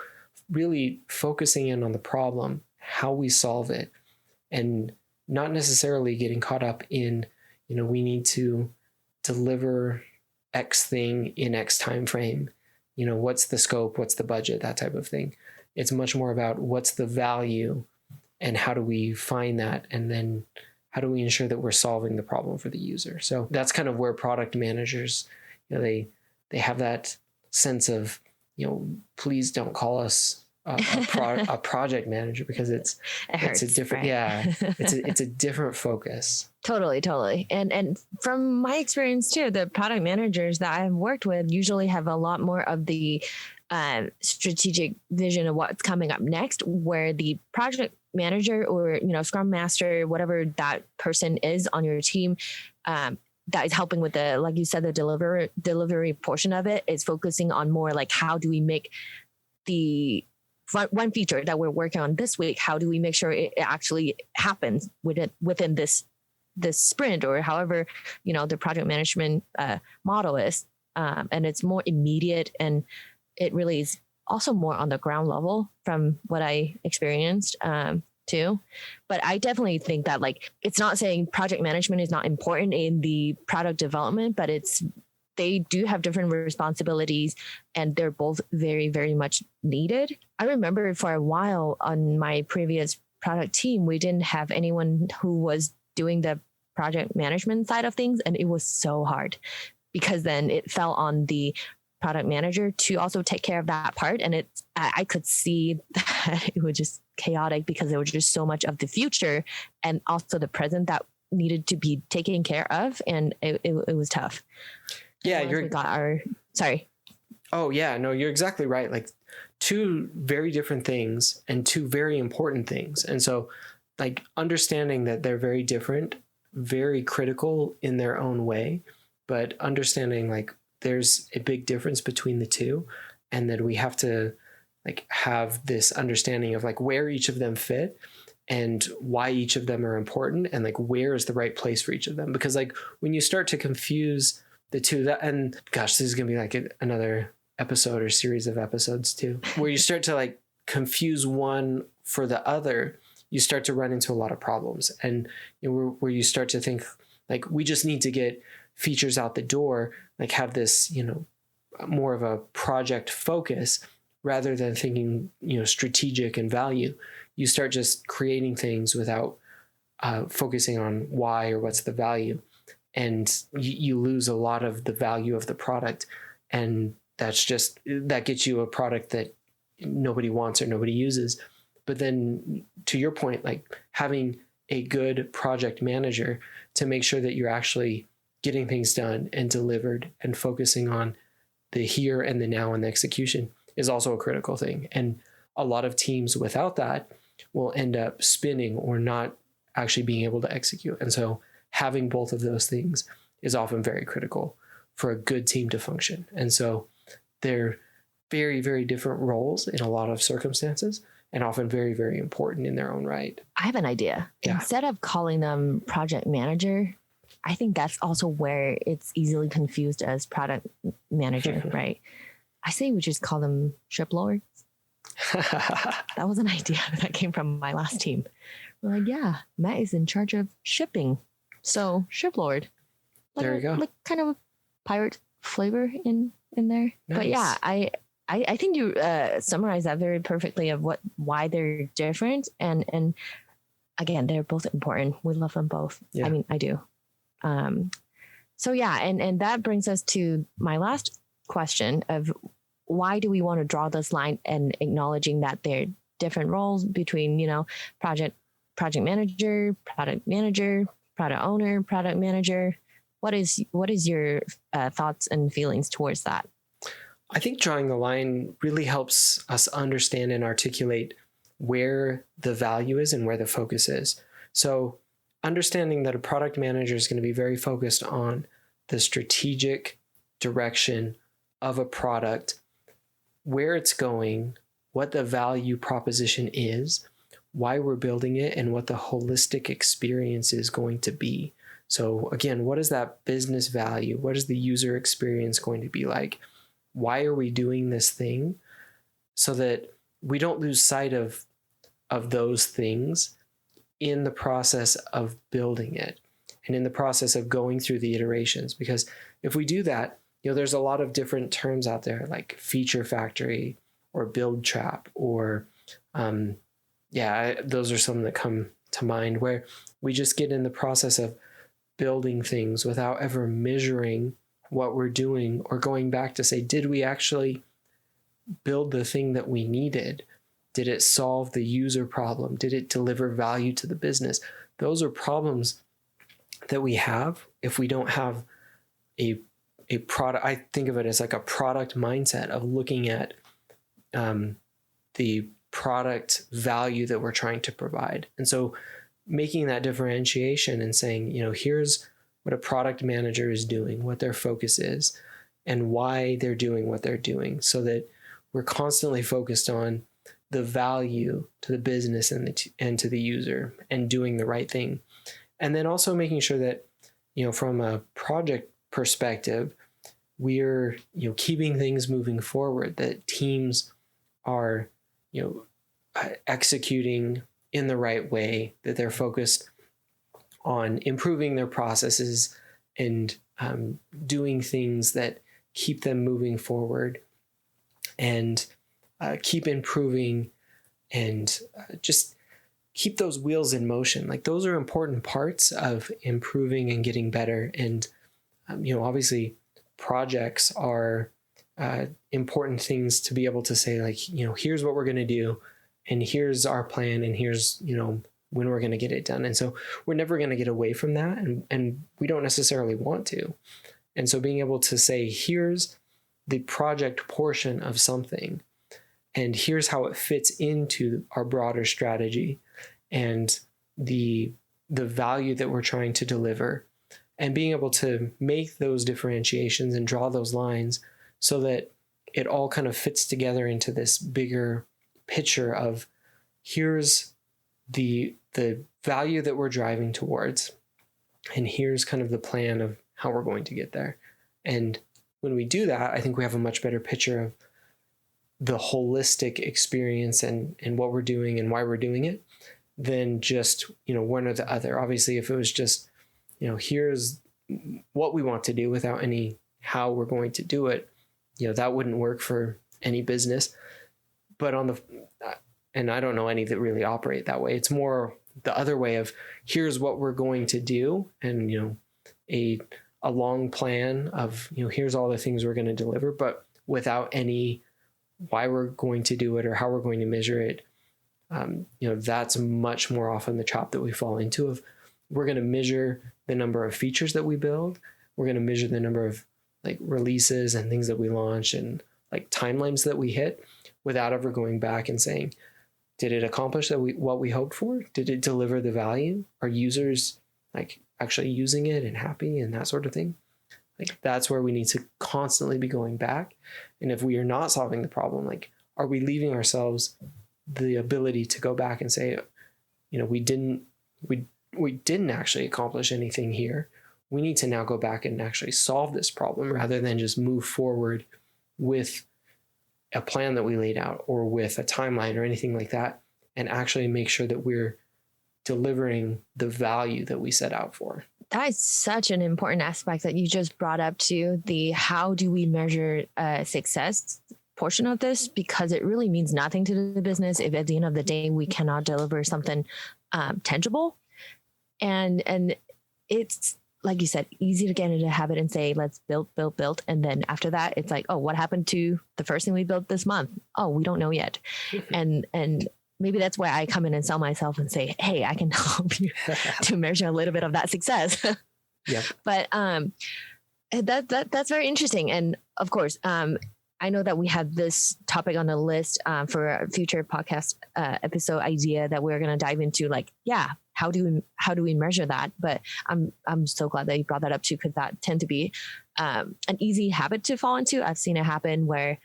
really focusing in on the problem, how we solve it, and not necessarily getting caught up in, we need to deliver X thing in X time frame. What's the scope, what's the budget, that type of thing. It's much more about what's the value and how do we find that, and then how do we ensure that we're solving the problem for the user. So that's kind of where product managers, they have that sense of, please don't call us a project manager, because it's a different, right? it's a different focus. Totally. And from my experience too, the product managers that I've worked with usually have a lot more of the strategic vision of what's coming up next, where the project manager or Scrum Master, whatever that person is on your team, that is helping with the, like you said, the delivery portion of it is focusing on more like how do we make the one feature that we're working on this week, how do we make sure it actually happens within this sprint, or however, the project management model is. And it's more immediate, and it really is also more on the ground level from what I experienced too. But I definitely think that, like, it's not saying project management is not important in the product development, but they do have different responsibilities, and they're both very, very much needed. I remember for a while on my previous product team, we didn't have anyone who was doing the project management side of things. And it was so hard because then it fell on the product manager to also take care of that part. And I could see that it was just chaotic because there was just so much of the future and also the present that needed to be taken care of. And it was tough. Yeah, sorry. Oh yeah, no, you're exactly right. Like, two very different things and two very important things. And so, like, understanding that they're very different, very critical in their own way, but understanding like there's a big difference between the two, and that we have to like have this understanding of like where each of them fit and why each of them are important, and like where is the right place for each of them. Because like when you start to confuse the two, and gosh, this is gonna be like another episode or series of episodes too, where you start to like confuse one for the other, you start to run into a lot of problems. And where you start to think like we just need to get features out the door, like have this, more of a project focus rather than thinking, strategic and value. You start just creating things without focusing on why or what's the value. And you lose a lot of the value of the product. And that gets you a product that nobody wants or nobody uses. But then to your point, like having a good project manager to make sure that you're actually getting things done and delivered and focusing on the here and the now and the execution is also a critical thing. And a lot of teams without that will end up spinning or not actually being able to execute. And so having both of those things is often very critical for a good team to function. And so they're very, very different roles in a lot of circumstances, and often very, very important in their own right. I have an idea. Yeah. Instead of calling them project manager, I think that's also where it's easily confused as product manager, right? I say we just call them ship lords. That was an idea that came from my last team. We're like, yeah, Matt is in charge of shipping. So ship lord. There you go. Like kind of a pirate flavor in there. Nice. But yeah, I think you summarized that very perfectly of why they're different. And again, they're both important. We love them both. Yeah. I mean, I do. So yeah, and that brings us to my last question of why do we want to draw this line and acknowledging that they're different roles between, project manager, product manager, product owner, product manager. What is your thoughts and feelings towards that? I think drawing the line really helps us understand and articulate where the value is and where the focus is. So understanding that a product manager is going to be very focused on the strategic direction of a product, where it's going, what the value proposition is, why we're building it, and what the holistic experience is going to be. So again, what is that business value? What is the user experience going to be like? Why are we doing this thing? So that we don't lose sight of those things in the process of building it and in the process of going through the iterations. Because if we do that, there's a lot of different terms out there like feature factory or build trap or those are some that come to mind, where we just get in the process of building things without ever measuring what we're doing or going back to say, did we actually build the thing that we needed? Did it solve the user problem? Did it deliver value to the business? Those are problems that we have if we don't have a product. I think of it as like a product mindset of looking at the product value that we're trying to provide. And so making that differentiation and saying, here's what a product manager is doing, what their focus is, and why they're doing what they're doing, so that we're constantly focused on the value to the business and to the user, and doing the right thing. And then also making sure that, from a project perspective, we're, keeping things moving forward, that teams are, executing in the right way, that they're focused on improving their processes and doing things that keep them moving forward, and keep improving, and just keep those wheels in motion. Like, those are important parts of improving and getting better. And, obviously projects are important things to be able to say, like, here's what we're going to do, and here's our plan, and here's, when we're going to get it done. And so we're never going to get away from that. And we don't necessarily want to. And so being able to say, here's the project portion of something, and here's how it fits into our broader strategy and the value that we're trying to deliver, and being able to make those differentiations and draw those lines so that it all kind of fits together into this bigger picture of, here's the value that we're driving towards, and here's kind of the plan of how we're going to get there. And when we do that, I think we have a much better picture of the holistic experience and what we're doing and why we're doing it, than just, one or the other. Obviously, if it was just, here's what we want to do without any how we're going to do it, that wouldn't work for any business. But and I don't know any that really operate that way. It's more the other way of, here's what we're going to do, and, a long plan of, here's all the things we're going to deliver, but without any why we're going to do it or how we're going to measure it. That's much more often the trap that we fall into, of, we're going to measure the number of features that we build. We're going to measure the number of releases and things that we launch, and timelines that we hit, without ever going back and saying, did it accomplish what we hoped for? Did it deliver the value? Are users actually using it and happy, and that sort of thing? That's where we need to constantly be going back. And if we are not solving the problem, are we leaving ourselves the ability to go back and say, we didn't actually accomplish anything here. We need to now go back and actually solve this problem, rather than just move forward with a plan that we laid out, or with a timeline or anything like that, and actually make sure that we're delivering the value that we set out for. That is such an important aspect that you just brought up, to the how do we measure success portion of this, because it really means nothing to the business if at the end of the day we cannot deliver something tangible. And it's, like you said, easy to get into a habit and say, let's build. And then after that, it's like, oh, what happened to the first thing we built this month? Oh, we don't know yet. and maybe that's where I come in and sell myself and say, hey, I can help you to measure a little bit of that success. Yeah. But that's very interesting. And of course, I know that we have this topic on the list for a future podcast episode idea that we're going to dive into. How do we measure that? But I'm so glad that you brought that up too, because that tend to be an easy habit to fall into. I've seen it happen where,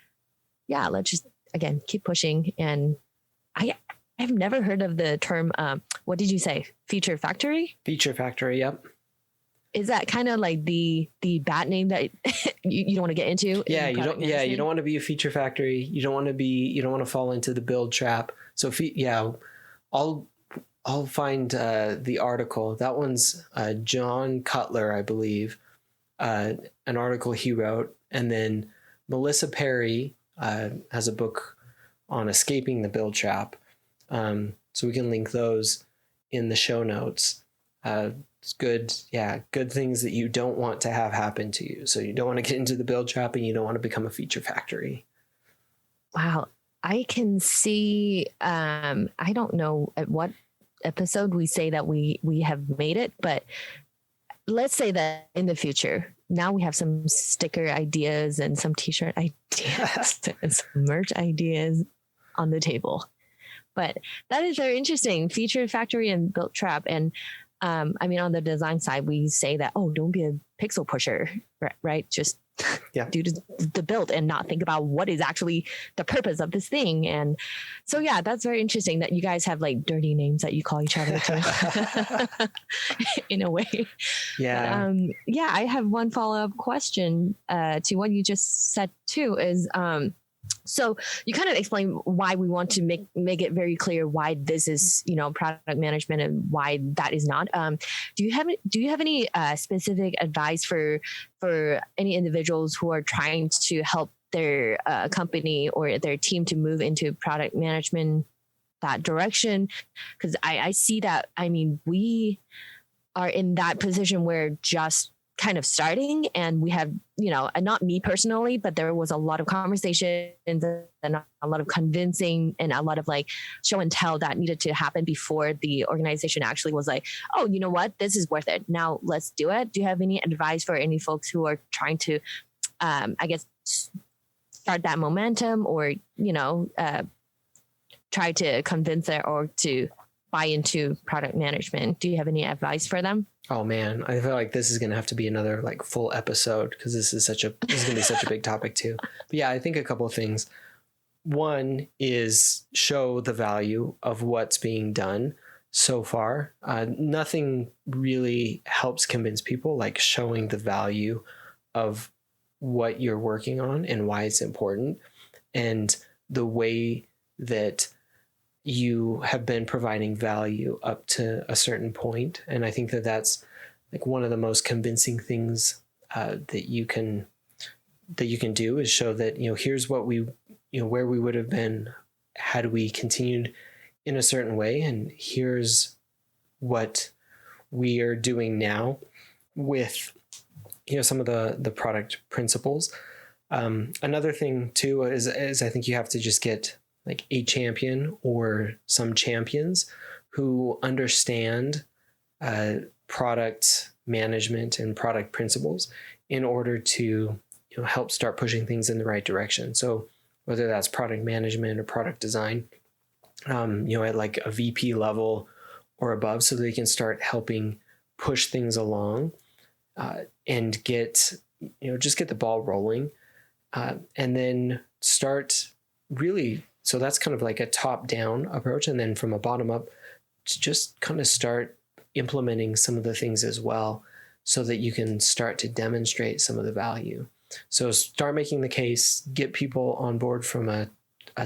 let's just again keep pushing. And I've never heard of the term. What did you say? Feature factory? Feature factory. Yep. Is that kind of like the bad name that you don't want to get into? Yeah, you don't. Yeah, you don't want to be a feature factory. You don't want to fall into the build trap. So I'll find the article. That one's John Cutler, I believe, an article he wrote, and then Melissa Perry has a book on escaping the build trap. So we can link those in the show notes. It's good. Yeah. Good things that you don't want to have happen to you. So you don't want to get into the build trap, and you don't want to become a feature factory. Wow. I can see, I don't know at what episode we say that we have made it, but let's say that in the future, now we have some sticker ideas and some t-shirt ideas and some merch ideas on the table. But that is very interesting. Feature factory and build trap. And I mean, on the design side, we say that, oh, don't be a pixel pusher, right? Just do the build and not think about what is actually the purpose of this thing. And so, yeah, that's very interesting that you guys have like dirty names that you call each other to in a way. Yeah. But, yeah, I have one follow-up question to what you just said too is, so you kind of explain why we want to make it very clear why this is, product management and why that is not. Do you have any specific advice for any individuals who are trying to help their company or their team to move into product management that direction? Because I see that, I mean, we are in that position where just kind of starting, and we have, and not me personally, but there was a lot of conversations and a lot of convincing and a lot of like show and tell that needed to happen before the organization actually was like, oh, you know what, this is worth it, now let's do it. Do you have any advice for any folks who are trying to I guess start that momentum, or try to convince it or to buy into product management? Do you have any advice for them? Oh man, I feel like this is going to have to be another like full episode, because this is going to be such a big topic too. But yeah, I think a couple of things. One is show the value of what's being done so far. Nothing really helps convince people like showing the value of what you're working on and why it's important, and the way that you have been providing value up to a certain point. And I think that that's like one of the most convincing things that you can do, is show that, here's what we, where we would have been had we continued in a certain way. And here's what we are doing now with, some of the product principles. Another thing too is I think you have to just get like a champion or some champions who understand product management and product principles in order to help start pushing things in the right direction. So whether that's product management or product design, at like a VP level or above, so they can start helping push things along and get the ball rolling, and then start really. So that's kind of like a top-down approach. And then from a bottom-up, to just kind of start implementing some of the things as well, so that you can start to demonstrate some of the value. So start making the case, get people on board from a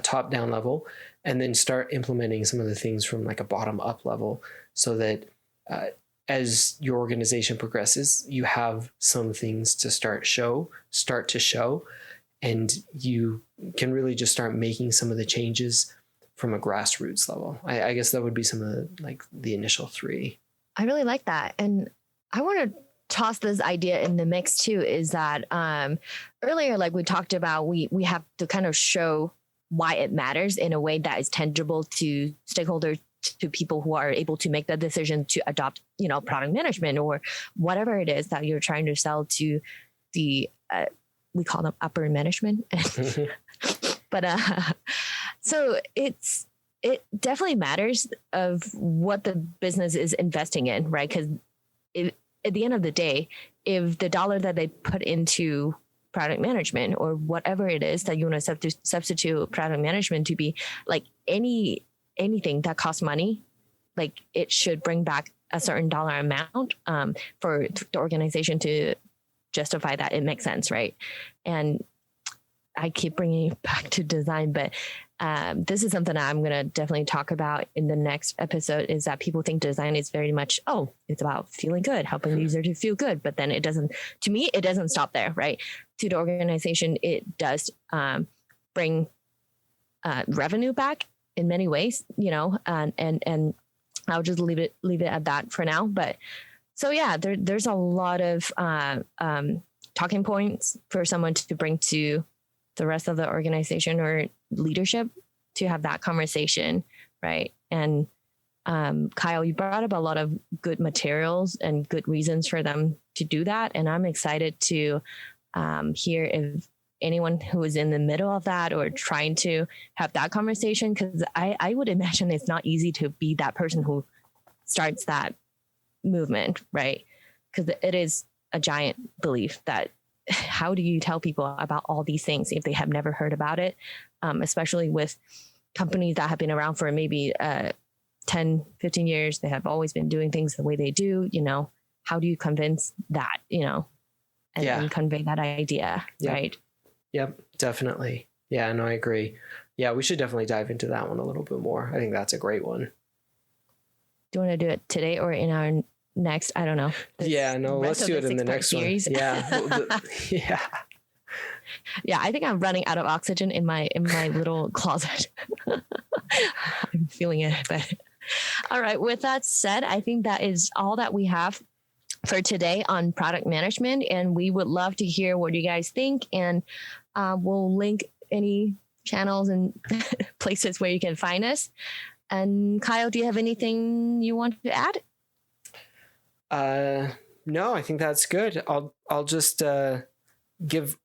top-down level, and then start implementing some of the things from like a bottom-up level, so that as your organization progresses, you have some things to start to show, and you can really just start making some of the changes from a grassroots level. I guess that would be some of the initial three. I really like that. And I want to toss this idea in the mix too, is that earlier, like we talked about, we have to kind of show why it matters in a way that is tangible to stakeholders, to people who are able to make the decision to adopt, product management or whatever it is that you're trying to sell to the we call them upper management. But so it definitely matters of what the business is investing in, right? Because at the end of the day, if the dollar that they put into product management or whatever it is that you want to substitute product management to be, like anything that costs money, like it should bring back a certain dollar amount for the organization to justify that it makes sense, right? And I keep bringing it back to design, but this is something I'm going to definitely talk about in the next episode, is that people think design is very much, it's about feeling good, helping the user to feel good. But then it doesn't stop there, right? To the organization, it does bring revenue back in many ways, and I'll just leave it at that for now. But so yeah, there's a lot of talking points for someone to bring to the rest of the organization or leadership to have that conversation, right? And Kyle, you brought up a lot of good materials and good reasons for them to do that, and I'm excited to hear if anyone who is in the middle of that or trying to have that conversation, because I would imagine it's not easy to be that person who starts that movement, right? Because it is a giant belief that how do you tell people about all these things if they have never heard about it, especially with companies that have been around for maybe 10, 15 years. They have always been doing things the way they do, how do you convince that, and convey that idea, right? Yep, definitely. Yeah, no, I agree. Yeah, we should definitely dive into that one a little bit more. I think that's a great one. Do you want to do it today or in our next? I don't know. Let's do it in the next series. One. Yeah. Yeah. Yeah, I think I'm running out of oxygen in my little closet. I'm feeling it. But all right. With that said, I think that is all that we have for today on product management. And we would love to hear what you guys think. And we'll link any channels and places where you can find us. And Kyle, do you have anything you want to add? No, I think that's good. I'll just give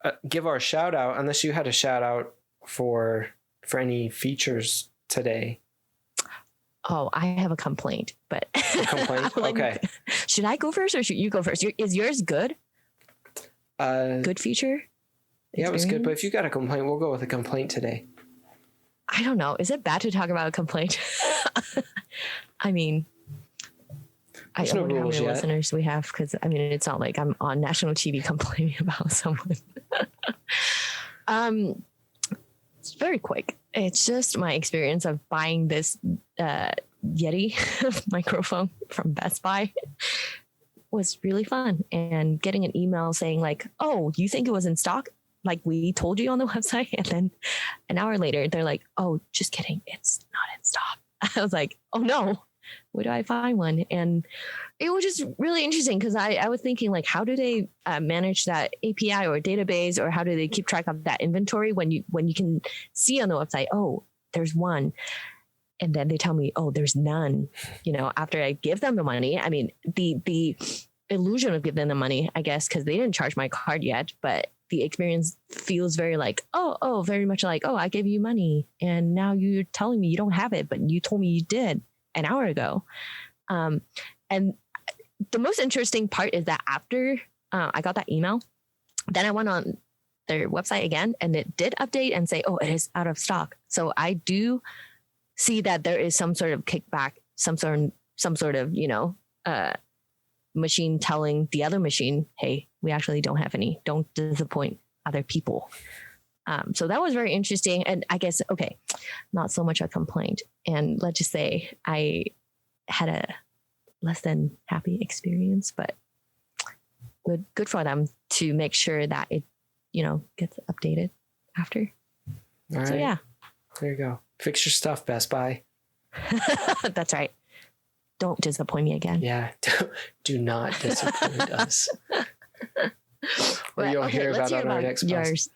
our shout out, unless you had a shout out for any features today. Oh, I have a complaint, but a complaint. Okay. Should I go first or should you go first? Is yours good? Good feature? Yeah, it was good. But if you got a complaint, we'll go with a complaint today. I don't know. Is it bad to talk about a complaint? I mean, I don't know how many listeners we have, because it's not like I'm on national TV complaining about someone. It's very quick. It's just my experience of buying this Yeti microphone from Best Buy was really fun, and getting an email saying like, "Oh, you think it was in stock? Like we told you on the website," and then an hour later they're like, "Oh, just kidding, it's not in stock." I was like, "Oh no, where do I find one?" And it was just really interesting, because I was thinking like, how do they manage that API or database, or how do they keep track of that inventory when you can see on the website, oh, there's one, and then they tell me, oh, there's none. After I give them the money, the illusion of giving them the money, I guess, because they didn't charge my card yet, but the experience feels very like, very much like, oh, I gave you money and now you're telling me you don't have it, but you told me you did an hour ago. And the most interesting part is that after I got that email, then I went on their website again, and it did update and say, oh, it is out of stock. So I do see that there is some sort of kickback, some sort of, machine telling the other machine, hey, we actually don't have any. Don't disappoint other people. So that was very interesting. And I guess, okay, not so much a complaint. And let's just say I had a less than happy experience, but good for them to make sure that it, gets updated after. All right. So yeah. There you go. Fix your stuff, Best Buy. That's right. Don't disappoint me again. Yeah. Do not disappoint us. Or you'll hear about it on our next post.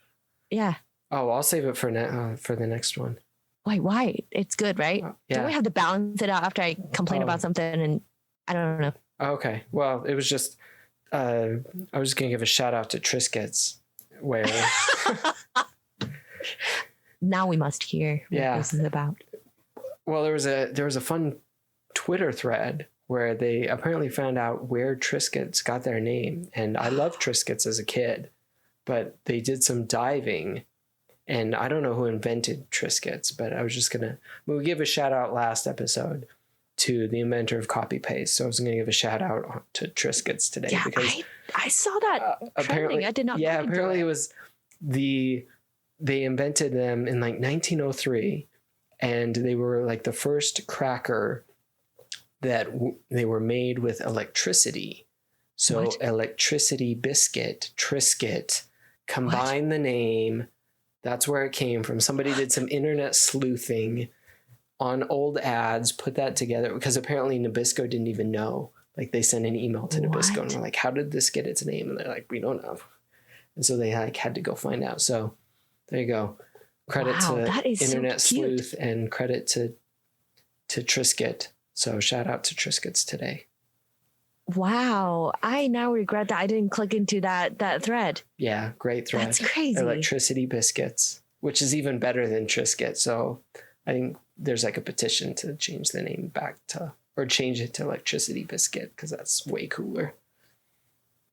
Yeah. Oh, I'll save it for the next one. Why? It's good, right? Yeah. Don't we have to balance it out after I complain about something and I don't know. Okay. Well, it was just, I was just going to give a shout out to Triscuits, where now we must hear what this is about. Well, there was a fun Twitter thread where they apparently found out where Triscuits got their name. And I loved Triscuits as a kid, but they did some diving, and I don't know who invented Triscuits, but I was just we'll give a shout out last episode to the inventor of copy paste. So I was going to give a shout out to Triscuits today. Yeah, because I saw that apparently. I did not. Yeah, apparently it was they invented them in like 1903, and they were like the first cracker that they were made with electricity. So what? Electricity biscuit, Triscuit, combine the name. That's where it came from. Somebody did some internet sleuthing on old ads, put that together, because apparently Nabisco didn't even know. Like they sent an email to Nabisco and were like, how did this get its name? And they're like, we don't know. And so they had to go find out. So there you go. Credit to internet sleuth, and credit to Triscuit. So shout out to Triscuits today. Wow. I now regret that I didn't click into that thread. Yeah, great thread. That's crazy. Electricity biscuits, which is even better than Triscuit. So I think there's like a petition to change the name back to or change it to electricity biscuit because that's way cooler.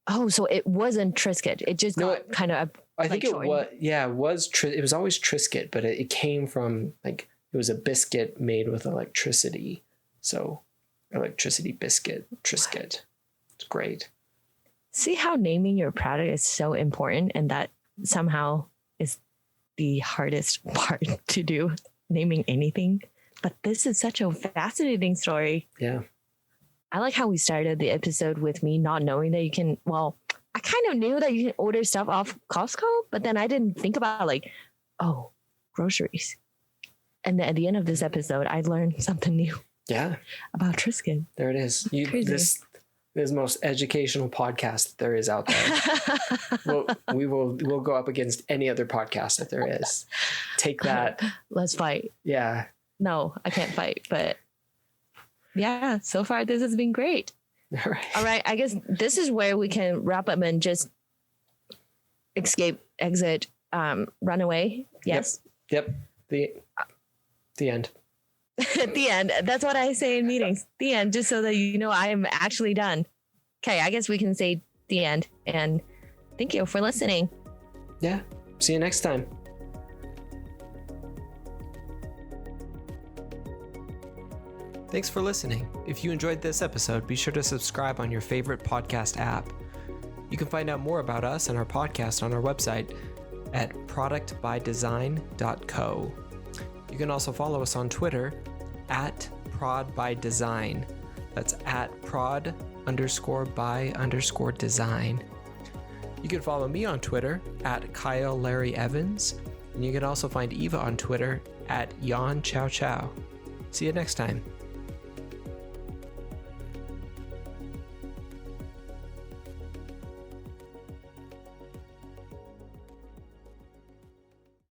Oh, so it wasn't Triscuit. It just No, got kind of. I think it was, yeah, it was always Triscuit, but it came from like, it was a biscuit made with electricity. So electricity biscuit, Triscuit. It's great. See how naming your product is so important, and that somehow is the hardest part to do, naming anything. But this is such a fascinating story. Yeah. I like how we started the episode with me not knowing that you can, well, I kind of knew that you can order stuff off Costco, but then I didn't think about like, oh, groceries. And then at the end of this episode, I learned something new. Yeah. About Triscuit. There it is. Crazy. This is the most educational podcast there is out there. We'll go up against any other podcast that there is. Take that. Let's fight. Yeah. No, I can't fight, but yeah, so far this has been great. All right. I guess this is where we can wrap up and just exit, run away. Yes. Yep. The end. At the end. That's what I say in meetings. The end, just so that you know I am actually done. Okay, I guess we can say the end. And thank you for listening. Yeah. See you next time. Thanks for listening. If you enjoyed this episode, be sure to subscribe on your favorite podcast app. You can find out more about us and our podcast on our website at productbydesign.co. You can also follow us on Twitter at prodbydesign. That's at prod_by_design. You can follow me on Twitter at Kyle Larry Evans. And you can also find Eva on Twitter at Yan Chow Chow. See you next time.